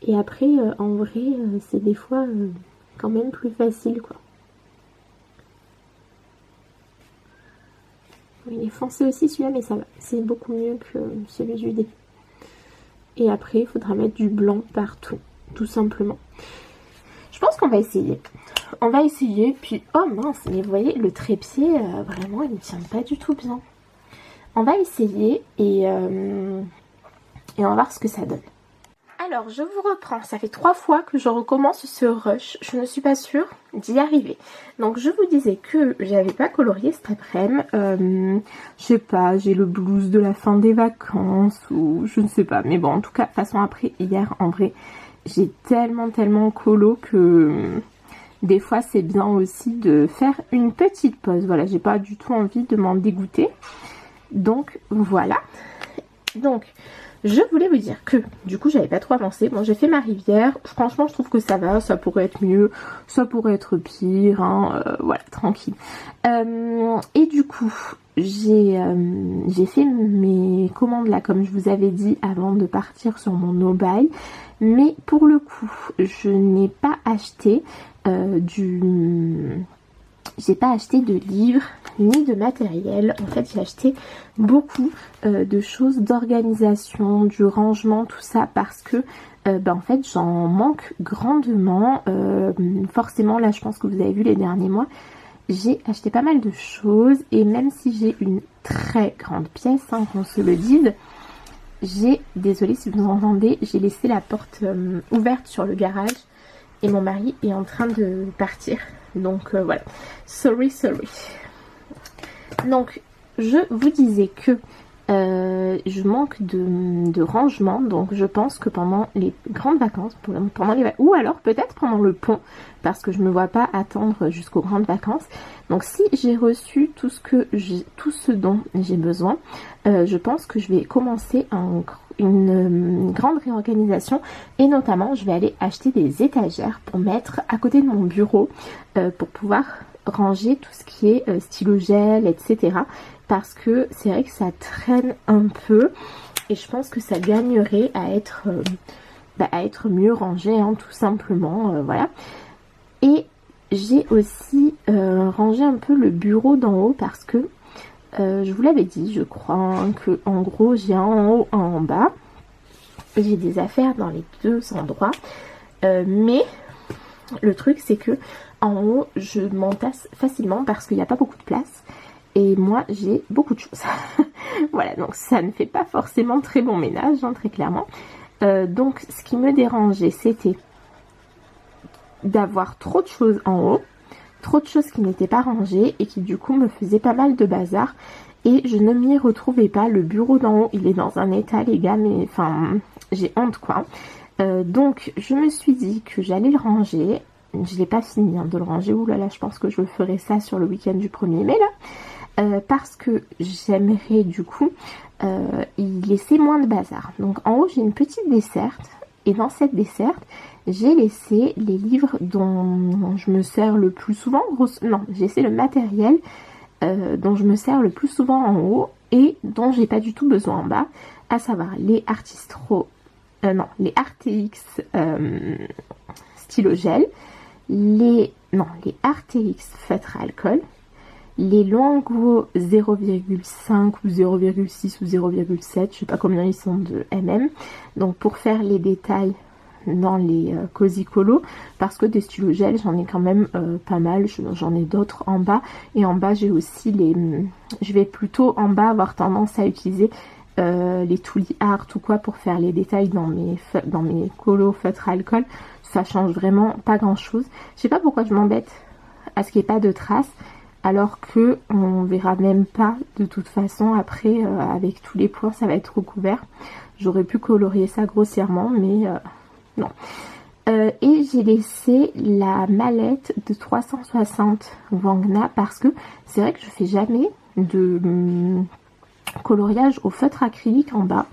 Et après, en vrai, c'est des fois quand même plus facile, quoi. Il est foncé aussi celui-là, mais ça va. C'est beaucoup mieux que celui du début. Et après, il faudra mettre du blanc partout, tout simplement. Je pense qu'on va essayer. On va essayer, puis oh mince, mais vous voyez, le trépied, vraiment, il ne tient pas du tout bien. On va essayer et on va voir ce que ça donne. Alors, je vous reprends. Ça fait 3 fois que je recommence ce rush. Je ne suis pas sûre d'y arriver. Donc, je vous disais que j'avais pas colorié cet après-midi. Je sais pas, j'ai le blues de la fin des vacances ou je ne sais pas. Mais bon, en tout cas, de toute façon, après, hier, en vrai, j'ai tellement colo que des fois, c'est bien aussi de faire une petite pause. Voilà, j'ai pas du tout envie de m'en dégoûter. Donc, voilà. Donc, je voulais vous dire que, du coup, j'avais pas trop avancé. Bon, j'ai fait ma rivière. Franchement, je trouve que ça va. Ça pourrait être mieux. Ça pourrait être pire. Hein. Voilà, tranquille. Et du coup, j'ai fait mes commandes là, comme je vous avais dit, avant de partir sur mon no buy. Mais pour le coup, je n'ai pas acheté j'ai pas acheté de livres ni de matériel. En fait, j'ai acheté beaucoup de choses d'organisation, du rangement, tout ça, parce que en fait, j'en manque grandement. Forcément, là, je pense que vous avez vu les derniers mois, j'ai acheté pas mal de choses. Et même si j'ai une très grande pièce, hein, qu'on se le dise, désolée si vous entendez, j'ai laissé la porte ouverte sur le garage. Et mon mari est en train de partir. Donc voilà. Sorry. Donc je vous disais que je manque de rangement. Donc je pense que pendant les grandes vacances, ou alors peut-être pendant le pont, parce que je me vois pas attendre jusqu'aux grandes vacances. Donc si j'ai reçu tout ce dont j'ai besoin, je pense que je vais commencer une grande réorganisation, et notamment je vais aller acheter des étagères pour mettre à côté de mon bureau pour pouvoir ranger tout ce qui est stylo gel, etc. Parce que c'est vrai que ça traîne un peu et je pense que ça gagnerait à être mieux rangé, hein, tout simplement, voilà. Et j'ai aussi rangé un peu le bureau d'en haut parce que je vous l'avais dit, je crois, hein, que en gros j'ai un en haut, un en bas. J'ai des affaires dans les deux endroits, mais le truc c'est que en haut je m'entasse facilement parce qu'il n'y a pas beaucoup de place. Et moi, j'ai beaucoup de choses. Voilà, donc ça ne fait pas forcément très bon ménage, hein, très clairement. Donc, ce qui me dérangeait, c'était d'avoir trop de choses en haut, trop de choses qui n'étaient pas rangées et qui, du coup, me faisaient pas mal de bazar. Et je ne m'y retrouvais pas. Le bureau d'en haut, il est dans un état, les gars, mais enfin, j'ai honte, quoi. Donc, je me suis dit que j'allais le ranger. Je n'ai pas fini, hein, de le ranger. Ouh là là, je pense que je ferai ça sur le week-end du 1er mai, là. Parce que j'aimerais du coup y laisser moins de bazar. Donc en haut j'ai une petite desserte, et dans cette desserte j'ai laissé les livres dont je me sers le plus souvent, j'ai laissé le matériel dont je me sers le plus souvent en haut et dont j'ai pas du tout besoin en bas, à savoir les les RTX stylo gel, les RTX feutre à alcool, les Longo 0,5 ou 0,6 ou 0,7, je sais pas combien ils sont de mm. Donc pour faire les détails dans les Cozy Colo, parce que des stylos gel j'en ai quand même pas mal, j'en ai d'autres en bas. Et en bas j'ai aussi je vais plutôt en bas avoir tendance à utiliser les Tooly Art ou quoi pour faire les détails dans mes colos feutre à alcool. Ça change vraiment pas grand chose. Je sais pas pourquoi je m'embête à ce qu'il n'y ait pas de traces, alors que on verra même pas de toute façon après, avec tous les points ça va être recouvert. J'aurais pu colorier ça grossièrement, mais non. Et j'ai laissé la mallette de 360 Wangna parce que c'est vrai que je fais jamais de coloriage au feutre acrylique en bas.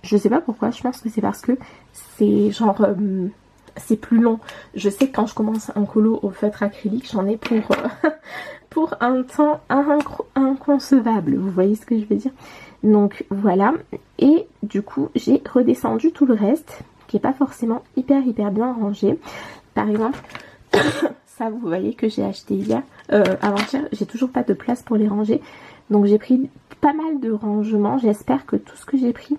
Je sais pas pourquoi, je pense que c'est parce que c'est genre c'est plus long. Je sais que quand je commence un colo au feutre acrylique, j'en ai pour un temps inconcevable. Vous voyez ce que je veux dire? Donc voilà. Et du coup, j'ai redescendu tout le reste, qui est pas forcément hyper bien rangé. Par exemple, ça vous voyez que j'ai acheté hier, avant-hier, j'ai toujours pas de place pour les ranger. Donc j'ai pris pas mal de rangements. J'espère que tout ce que j'ai pris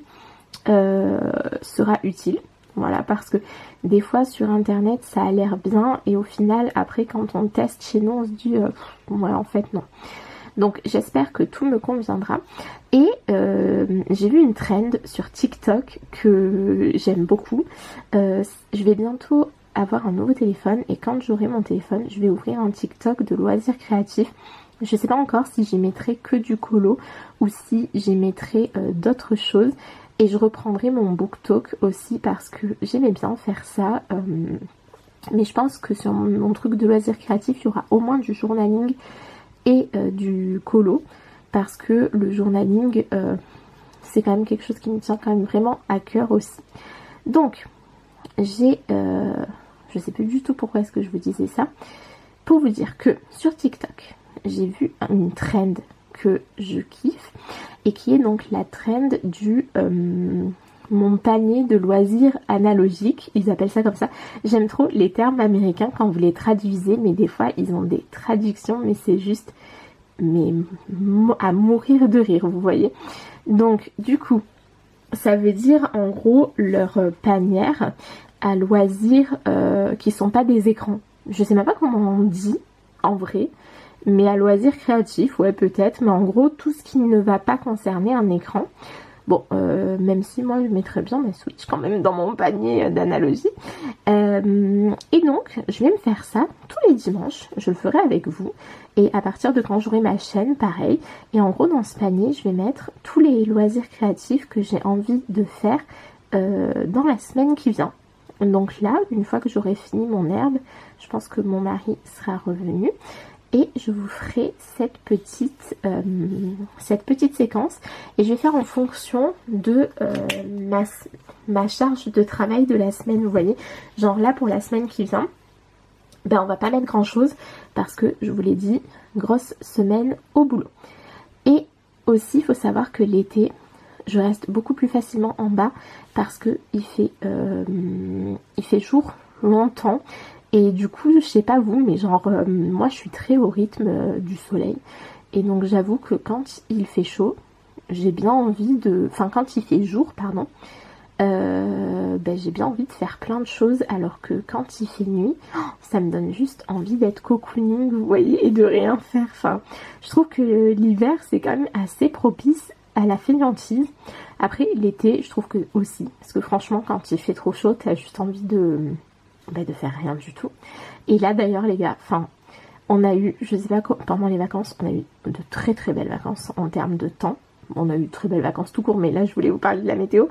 sera utile. Voilà, parce que des fois sur internet ça a l'air bien et au final après quand on teste chez nous on se dit ouais en fait non. Donc j'espère que tout me conviendra. Et j'ai vu une trend sur TikTok que j'aime beaucoup. Je vais bientôt avoir un nouveau téléphone et quand j'aurai mon téléphone je vais ouvrir un TikTok de loisirs créatifs. Je sais pas encore si j'y mettrai que du colo ou si j'y mettrai d'autres choses. Et je reprendrai mon BookTok aussi parce que j'aimais bien faire ça. Mais je pense que sur mon truc de loisirs créatifs, il y aura au moins du journaling et du colo. Parce que le journaling, c'est quand même quelque chose qui me tient quand même vraiment à cœur aussi. Donc, je sais plus du tout pourquoi est-ce que je vous disais ça. Pour vous dire que sur TikTok, j'ai vu une trend que je kiffe et qui est donc la trend du mon panier de loisirs analogiques, ils appellent ça comme ça. J'aime trop les termes américains quand vous les traduisez, mais des fois ils ont des traductions, mais c'est juste mais à mourir de rire, vous voyez. Donc du coup, ça veut dire en gros leur panière à loisirs qui sont pas des écrans. Je sais même pas comment on dit en vrai, mais à loisirs créatifs, ouais peut-être, mais en gros tout ce qui ne va pas concerner un écran. Bon, même si moi je mettrais bien ma Switch quand même dans mon panier d'analogie. Et donc, je vais me faire ça tous les dimanches. Je le ferai avec vous. Et à partir de quand j'aurai ma chaîne, pareil. Et en gros, dans ce panier, je vais mettre tous les loisirs créatifs que j'ai envie de faire dans la semaine qui vient. Donc là, une fois que j'aurai fini mon herbe, je pense que mon mari sera revenu. Et je vous ferai cette petite séquence. Et je vais faire en fonction de ma charge de travail de la semaine, vous voyez. Genre là, pour la semaine qui vient, ben on va pas mettre grand chose. Parce que, je vous l'ai dit, grosse semaine au boulot. Et aussi, il faut savoir que l'été, je reste beaucoup plus facilement en bas. Parce que il fait jour longtemps. Et du coup, je sais pas vous, mais genre, moi je suis très au rythme du soleil. Et donc j'avoue que quand il fait chaud, j'ai bien envie de... Enfin, quand il fait jour, pardon, ben, j'ai bien envie de faire plein de choses. Alors que quand il fait nuit, ça me donne juste envie d'être cocooning, vous voyez, et de rien faire. Enfin, je trouve que l'hiver, c'est quand même assez propice à la fainéantise. Après, l'été, je trouve que aussi. Parce que franchement, quand il fait trop chaud, t'as juste envie de faire rien du tout. Et là d'ailleurs les gars, enfin on a eu, je sais pas quoi, pendant les vacances, on a eu de très très belles vacances en termes de temps. On a eu de très belles vacances tout court, mais là je voulais vous parler de la météo.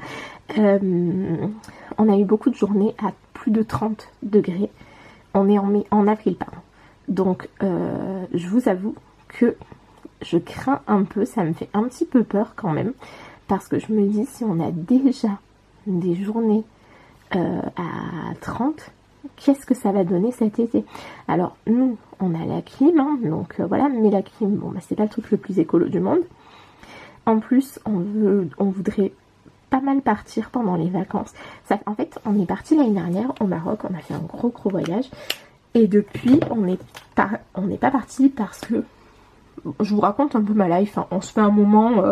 On a eu beaucoup de journées à plus de 30 degrés. On est en avril, pardon. Donc je vous avoue que je crains un peu, ça me fait un petit peu peur quand même, parce que je me dis si on a déjà des journées à 30, qu'est-ce que ça va donner cet été? Alors nous on a la clim, hein, donc voilà, mais la clim, bon bah c'est pas le truc le plus écolo du monde. En plus on voudrait pas mal partir pendant les vacances. Ça, en fait on est parti l'année dernière au Maroc, on a fait un gros voyage et depuis on n'est pas parti parce que je vous raconte un peu ma life, hein. On se fait un moment,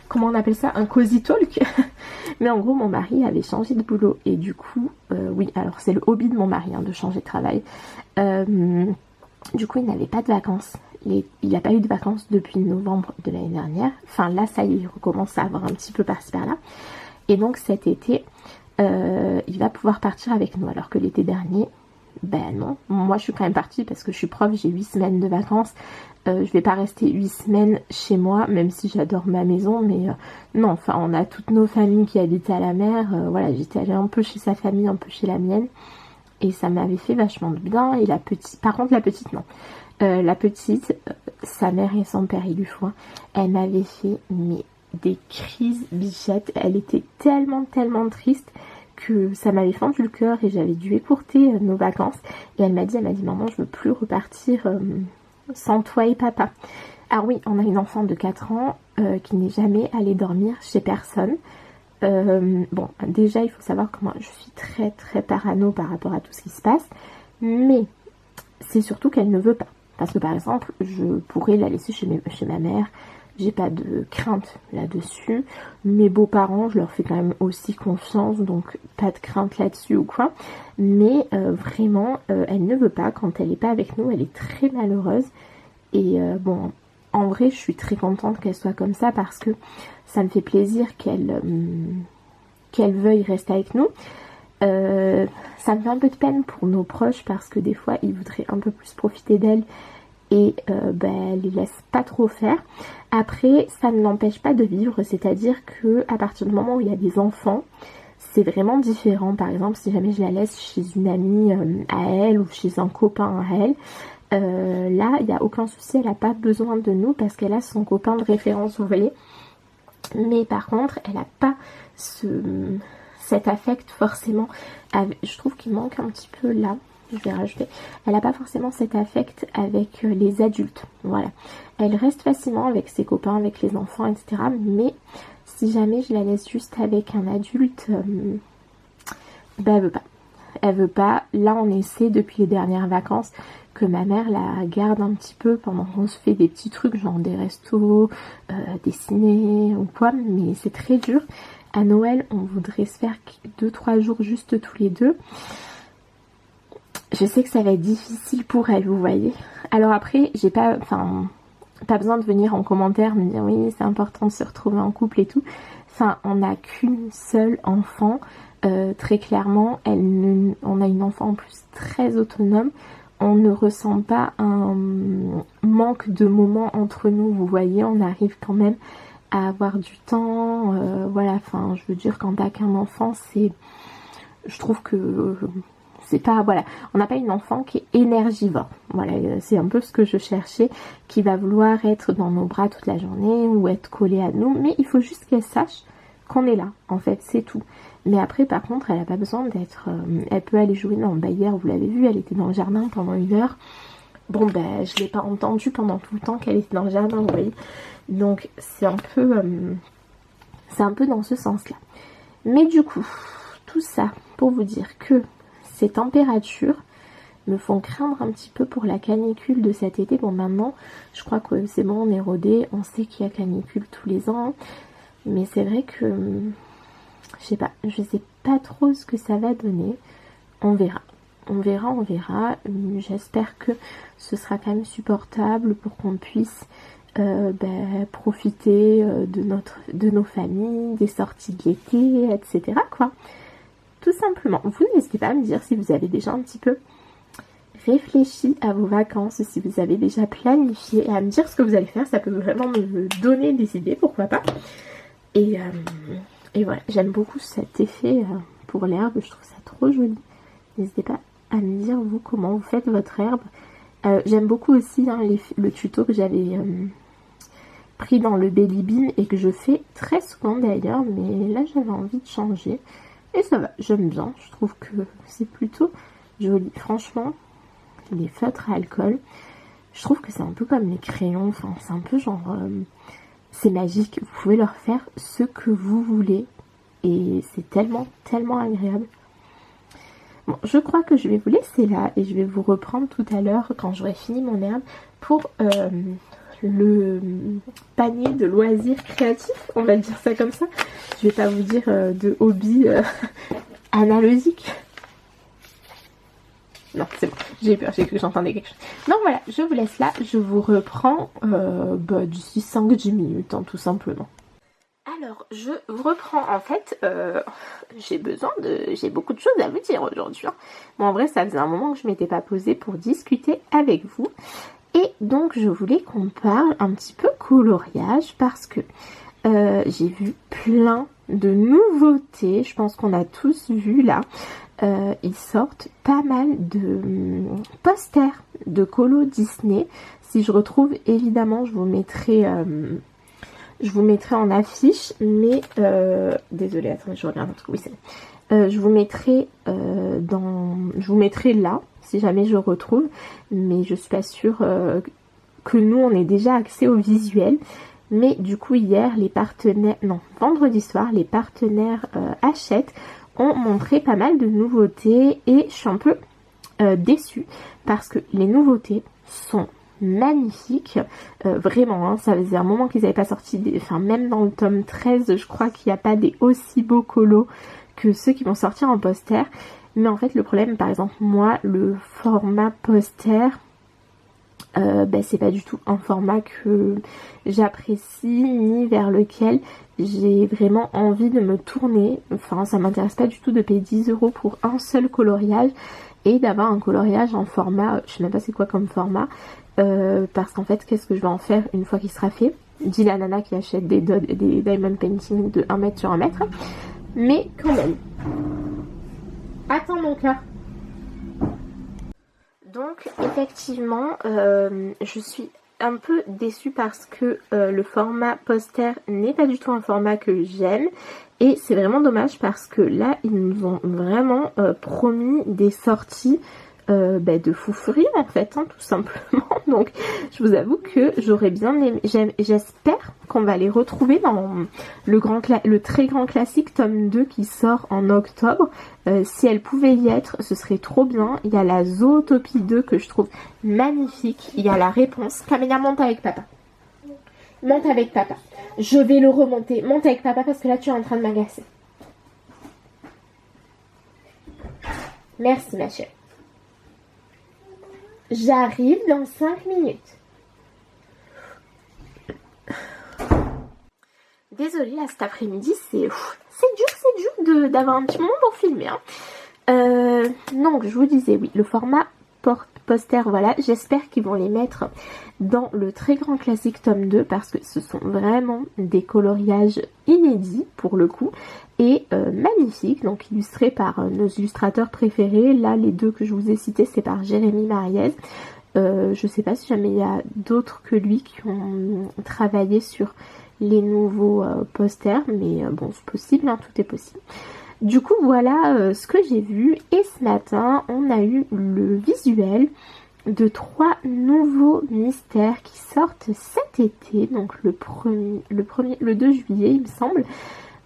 comment on appelle ça, un cozy talk. Mais en gros mon mari avait changé de boulot et du coup, oui alors c'est le hobby de mon mari, hein, de changer de travail. Du coup il n'avait pas de vacances, il n'a pas eu de vacances depuis novembre de l'année dernière. Enfin là ça y est, il recommence à avoir un petit peu par-ci par-là. Et donc cet été, il va pouvoir partir avec nous alors que l'été dernier, ben non, moi je suis quand même partie parce que je suis prof, j'ai 8 semaines de vacances. Je vais pas rester 8 semaines chez moi, même si j'adore ma maison, mais non, enfin on a toutes nos familles qui habitent à la mer, voilà, j'étais allée un peu chez sa famille, un peu chez la mienne, et ça m'avait fait vachement de bien. Et la petite, par contre la petite non, la petite, sa mère et son père ils lui font, elle m'avait fait mais des crises bichettes, elle était tellement triste que ça m'avait fendu le cœur et j'avais dû écourter nos vacances. Et elle m'a dit maman je veux plus repartir sans toi et papa. Ah oui, on a une enfant de 4 ans qui n'est jamais allée dormir chez personne. Bon, déjà il faut savoir que moi je suis très parano par rapport à tout ce qui se passe, mais c'est surtout qu'elle ne veut pas. Parce que par exemple, je pourrais la laisser chez ma mère, j'ai pas de crainte là-dessus. Mes beaux-parents, je leur fais quand même aussi confiance, donc pas de crainte là-dessus ou quoi. Mais vraiment, elle ne veut pas. Quand elle n'est pas avec nous, elle est très malheureuse. Et bon, en vrai, je suis très contente qu'elle soit comme ça parce que ça me fait plaisir qu'elle veuille rester avec nous. Ça me fait un peu de peine pour nos proches parce que des fois, ils voudraient un peu plus profiter d'elle. Et elle les laisse pas trop faire. Après, ça ne l'empêche pas de vivre, c'est-à-dire que à partir du moment où il y a des enfants, c'est vraiment différent. Par exemple, si jamais je la laisse chez une amie à elle ou chez un copain à elle, là, il n'y a aucun souci, elle n'a pas besoin de nous parce qu'elle a son copain de référence, vous voyez. Mais par contre, elle n'a pas cet affect forcément. Je trouve qu'il manque un petit peu là. Je vais rajouter, elle n'a pas forcément cet affect avec les adultes, voilà. Elle reste facilement avec ses copains, avec les enfants, etc. Mais si jamais je la laisse juste avec un adulte, bah elle veut pas. Elle veut pas. Là on essaie depuis les dernières vacances que ma mère la garde un petit peu pendant qu'on se fait des petits trucs genre des restos, des ciné ou quoi, mais c'est très dur. À Noël on voudrait se faire 2-3 jours juste tous les deux. Je sais que ça va être difficile pour elle, vous voyez. Alors après j'ai pas besoin de venir en commentaire me dire oui c'est important de se retrouver en couple et tout. Enfin on n'a qu'une seule enfant. Très clairement, on a une enfant en plus très autonome. On ne ressent pas un manque de moments entre nous. Vous voyez, on arrive quand même à avoir du temps. Voilà, enfin, je veux dire, quand t'as qu'un enfant, je trouve que c'est pas, voilà, on n'a pas une enfant qui est énergivore. Voilà, c'est un peu ce que je cherchais, qui va vouloir être dans nos bras toute la journée ou être collée à nous. Mais il faut juste qu'elle sache qu'on est là, en fait, c'est tout. Mais après, par contre, elle n'a pas besoin d'être... elle peut aller jouer dans... Bah, hier, vous l'avez vu, elle était dans le jardin pendant 1 heure. Bon, ben, je ne l'ai pas entendue pendant tout le temps qu'elle était dans le jardin, vous voyez. Donc, c'est un peu dans ce sens-là. Mais du coup, tout ça pour vous dire que ces températures me font craindre un petit peu pour la canicule de cet été. Bon, maintenant, je crois que c'est bon, on est rodé. On sait qu'il y a canicule tous les ans. Mais c'est vrai que... je sais pas trop ce que ça va donner. On verra. On verra. J'espère que ce sera quand même supportable pour qu'on puisse profiter de nos familles, des sorties de l'été, etc. quoi. Tout simplement. Vous n'hésitez pas à me dire si vous avez déjà un petit peu réfléchi à vos vacances, si vous avez déjà planifié, et à me dire ce que vous allez faire. Ça peut vraiment me donner des idées, pourquoi pas. Et voilà, j'aime beaucoup cet effet pour l'herbe, je trouve ça trop joli. N'hésitez pas à me dire vous comment vous faites votre herbe. J'aime beaucoup aussi le tuto que j'avais pris dans le Belly Bean et que je fais très souvent d'ailleurs, mais là j'avais envie de changer. Et ça va, j'aime bien, je trouve que c'est plutôt joli. Franchement, les feutres à alcool, je trouve que c'est un peu comme les crayons, enfin c'est un peu genre... c'est magique, vous pouvez leur faire ce que vous voulez et c'est tellement agréable. Bon, je crois que je vais vous laisser là et je vais vous reprendre tout à l'heure quand j'aurai fini mon herbe pour le panier de loisirs créatifs, on va dire ça comme ça. Je vais pas vous dire de hobby analogique. Non, c'est bon, j'ai peur, j'ai cru que j'entendais quelque chose. Donc voilà, je vous laisse là, je vous reprends d'ici 5-10 minutes, tout simplement. Alors, je vous reprends, en fait, j'ai beaucoup de choses à vous dire aujourd'hui. Bon, en vrai, ça faisait un moment que je m'étais pas posée pour discuter avec vous. Et donc, je voulais qu'on parle un petit peu coloriage parce que j'ai vu plein de nouveautés, je pense qu'on a tous vu là. Ils sortent pas mal de posters de colo Disney. Si je retrouve, évidemment, je vous mettrai en affiche. Mais désolée, attendez, je regarde un truc. Oui, c'est je vous mettrai là si jamais je retrouve. Mais je suis pas sûre que nous on ait déjà accès au visuel. Mais du coup hier, vendredi soir, les partenaires Hachette ont montré pas mal de nouveautés et je suis un peu déçue parce que les nouveautés sont magnifiques, vraiment, ça faisait un moment qu'ils n'avaient pas sorti, même dans le tome 13, je crois qu'il n'y a pas des aussi beaux colos que ceux qui vont sortir en poster, mais en fait le problème, par exemple moi, le format poster, c'est pas du tout un format que j'apprécie ni vers lequel j'ai vraiment envie de me tourner. Enfin, ça m'intéresse pas du tout de payer 10 € pour un seul coloriage et d'avoir un coloriage en format, je sais même pas c'est quoi comme format, parce qu'en fait qu'est-ce que je vais en faire une fois qu'il sera fait. Dis la nana qui achète des diamond painting de 1 mètre sur 1 mètre, mais quand même. Attends mon cœur. Donc effectivement je suis un peu déçue parce que le format poster n'est pas du tout un format que j'aime et c'est vraiment dommage parce que là ils nous ont vraiment promis des sorties de fou furieux en fait, tout simplement. Donc je vous avoue que j'aurais bien aimé, j'espère qu'on va les retrouver dans le très grand classique tome 2 qui sort en octobre. Si elle pouvait y être, ce serait trop bien. Il y a la Zootopie 2 que je trouve magnifique. Il y a la réponse. Camélia, monte avec papa. Monte avec papa. Je vais le remonter. Monte avec papa parce que là tu es en train de m'agacer. Merci ma chérie. J'arrive dans 5 minutes. Désolée, là cet après-midi, c'est dur d'avoir un petit moment pour filmer. Hein. Donc, je vous disais, oui, le format poster, voilà. J'espère qu'ils vont les mettre dans le très grand classique tome 2 parce que ce sont vraiment des coloriages inédits pour le coup et magnifiques, donc illustrés par nos illustrateurs préférés. Là, les deux que je vous ai cités, c'est par Jérémy Mariez. Je sais pas si jamais il y a d'autres que lui qui ont travaillé sur les nouveaux posters, mais bon, c'est possible, hein, tout est possible. Du coup, voilà ce que j'ai vu. Et ce matin, on a eu le visuel de 3 nouveaux mystères qui sortent cet été. Donc le 2 juillet, il me semble.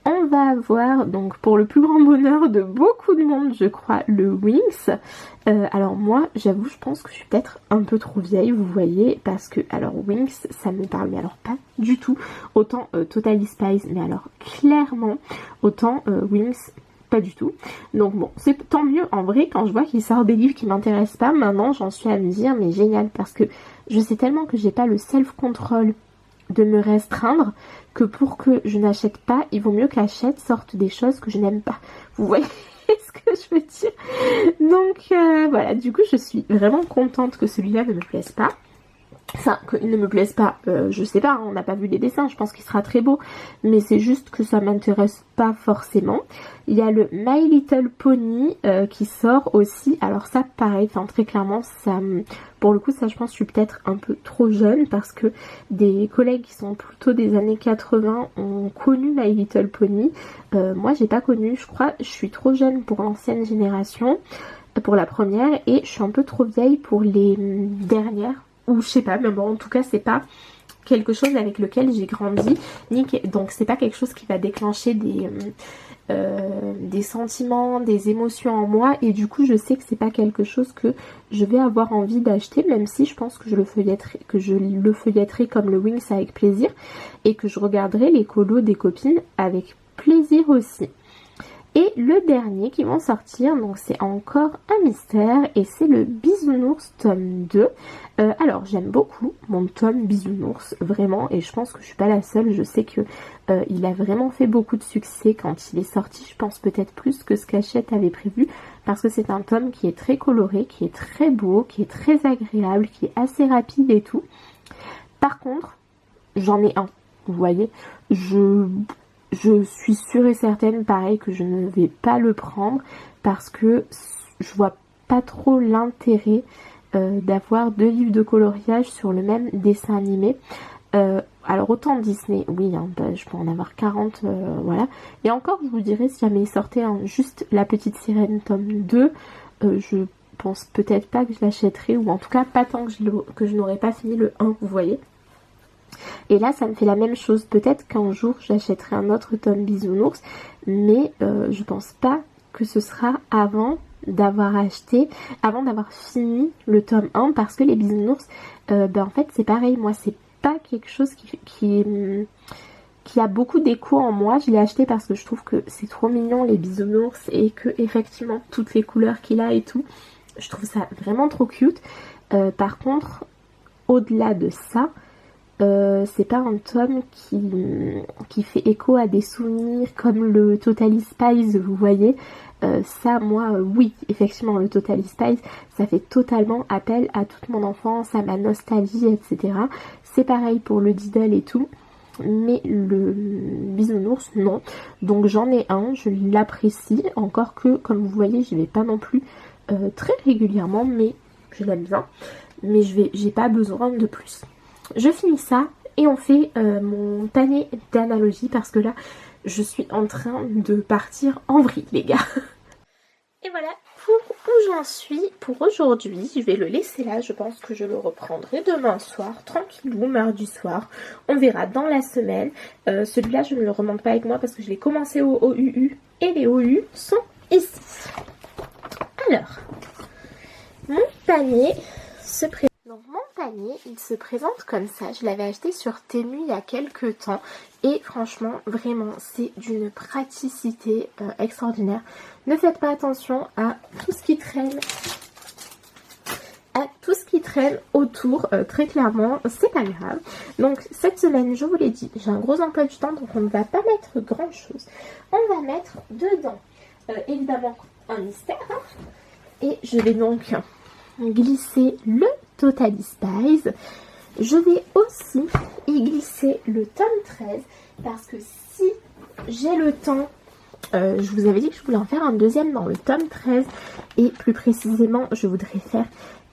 On va avoir, donc pour le plus grand bonheur de beaucoup de monde, je crois, le Winx. Alors moi, j'avoue, je pense que je suis peut-être un peu trop vieille, vous voyez, parce que, alors Winx, ça me parle, mais alors pas du tout. Autant Totally Spies, mais alors clairement, autant Winx, pas du tout. Donc bon, c'est tant mieux en vrai quand je vois qu'il sort des livres qui m'intéressent pas. Maintenant, j'en suis à me dire, mais génial, parce que je sais tellement que j'ai pas le self-control de me restreindre que pour que je n'achète pas, il vaut mieux que j'achète sorte des choses que je n'aime pas. Vous voyez ce que je veux dire? Donc voilà, du coup je suis vraiment contente que celui-là ne me plaise pas. Enfin, qu'il ne me plaise pas, je sais pas, hein, on n'a pas vu les dessins, je pense qu'il sera très beau, mais c'est juste que ça m'intéresse pas forcément. Il y a le My Little Pony qui sort aussi, alors ça pareil, enfin très clairement, ça, pour le coup ça je pense que je suis peut-être un peu trop jeune parce que des collègues qui sont plutôt des années 80 ont connu My Little Pony, moi j'ai pas connu, je crois, je suis trop jeune pour l'ancienne génération, pour la première, et je suis un peu trop vieille pour les dernières. Ou je sais pas, mais bon en tout cas c'est pas quelque chose avec lequel j'ai grandi, donc c'est pas quelque chose qui va déclencher des sentiments, des émotions en moi, et du coup je sais que c'est pas quelque chose que je vais avoir envie d'acheter, même si je pense que je le feuilletterai comme le Winx avec plaisir, et que je regarderai les colos des copines avec plaisir aussi. Et le dernier qui vont sortir, donc c'est encore un mystère, et c'est le Bisounours tome 2. Alors j'aime beaucoup mon tome Bisounours, vraiment, et je pense que je suis pas la seule. Je sais que il a vraiment fait beaucoup de succès quand il est sorti, je pense peut-être plus que ce qu'Hachette avait prévu, parce que c'est un tome qui est très coloré, qui est très beau, qui est très agréable, qui est assez rapide et tout. Par contre, j'en ai un, vous voyez, je suis sûre et certaine, pareil, que je ne vais pas le prendre parce que je vois pas trop l'intérêt d'avoir 2 livres de coloriage sur le même dessin animé. Alors autant Disney, oui, hein, bah, je peux en avoir 40, voilà. Et encore, je vous dirais, si jamais il sortait juste La Petite Sirène tome 2, je pense peut-être pas que je l'achèterai, ou en tout cas pas tant que je n'aurais pas fini le 1, vous voyez. Et là ça me fait la même chose, peut-être qu'un jour j'achèterai un autre tome Bisounours, mais je pense pas que ce sera avant d'avoir fini le tome 1, parce que les Bisounours, en fait c'est pareil, moi c'est pas quelque chose qui a beaucoup d'écho en moi. Je l'ai acheté parce que je trouve que c'est trop mignon les Bisounours, et que effectivement toutes les couleurs qu'il a et tout, je trouve ça vraiment trop cute. Par contre, au-delà de ça, c'est pas un tome qui fait écho à des souvenirs comme le Totally Spies, vous voyez. Ça, moi, oui, effectivement, le Totally Spies, ça fait totalement appel à toute mon enfance, à ma nostalgie, etc. C'est pareil pour le Diddle et tout, mais le Bisounours, non. Donc j'en ai un, je l'apprécie, encore que, comme vous voyez, j'y vais pas non plus très régulièrement, mais je l'aime bien. Mais j'ai pas besoin de plus. Je finis ça et on fait mon panier d'analogie, parce que là je suis en train de partir en vrille, les gars. Et voilà, pour où j'en suis pour aujourd'hui, je vais le laisser là. Je pense que je le reprendrai demain soir, tranquillou, mardi soir. On verra dans la semaine. Celui-là, je ne le remonte pas avec moi parce que je l'ai commencé au OUU et les OU sont ici. Alors, mon panier se présente. Donc mon panier, il se présente comme ça. Je l'avais acheté sur Temu il y a quelques temps. Et franchement, vraiment, c'est d'une praticité extraordinaire. Ne faites pas attention à tout ce qui traîne. Autour, très clairement, c'est pas grave. Donc cette semaine, je vous l'ai dit, j'ai un gros emploi du temps, donc on ne va pas mettre grand chose. On va mettre dedans, évidemment, un mystère. Hein, et je vais donc glisser le Totally Spies. Je vais aussi y glisser le tome 13 parce que si j'ai le temps, je vous avais dit que je voulais en faire un deuxième dans le tome 13 et plus précisément je voudrais faire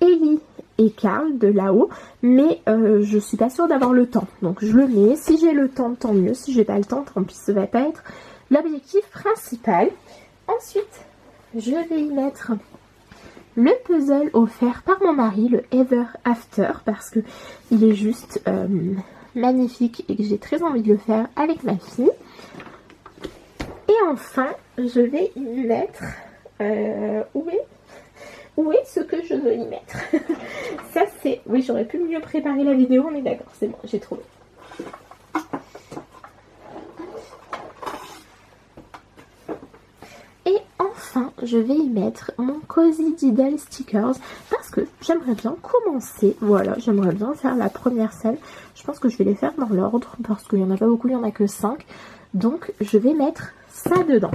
Ellie et Carl de là-haut, mais je suis pas sûre d'avoir le temps, donc je le mets. Si j'ai le temps, tant mieux. Si j'ai pas le temps, tant pis, ça va pas être l'objectif principal. Ensuite, je vais y mettre le puzzle offert par mon mari, le Ever After, parce que il est juste magnifique et que j'ai très envie de le faire avec ma fille. Et enfin, je vais y mettre... où est ce que je veux y mettre? Ça c'est... Oui, j'aurais pu mieux préparer la vidéo, on est d'accord, c'est bon, j'ai trouvé. Et enfin, je vais y mettre mon Cozy Diddle Stickers parce que j'aimerais bien commencer. Voilà, j'aimerais bien faire la première scène. Je pense que je vais les faire dans l'ordre parce qu'il n'y en a pas beaucoup, il n'y en a que 5. Donc, je vais mettre ça dedans.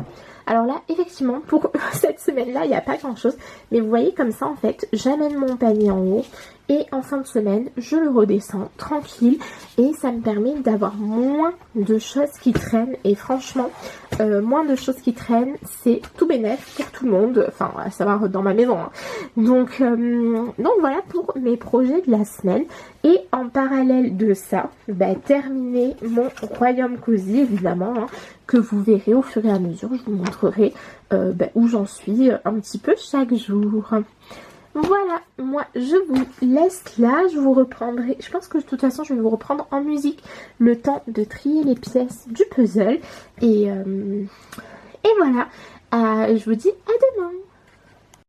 Alors là, effectivement, pour cette semaine-là, il n'y a pas grand-chose. Mais vous voyez, comme ça, en fait, j'amène mon panier en haut. Et en fin de semaine, je le redescends tranquille. Et ça me permet d'avoir moins de choses qui traînent. Et franchement, moins de choses qui traînent, c'est tout bénef pour tout le monde. Enfin, à savoir dans ma maison. Hein. Donc voilà pour mes projets de la semaine. Et en parallèle de ça, terminer mon Royaume Cozy, évidemment. Hein, que vous verrez au fur et à mesure. Je vous montrerai où j'en suis un petit peu chaque jour. Voilà, moi je vous laisse là, je vous reprendrai, je pense que de toute façon je vais vous reprendre en musique le temps de trier les pièces du puzzle. Et voilà, je vous dis à demain.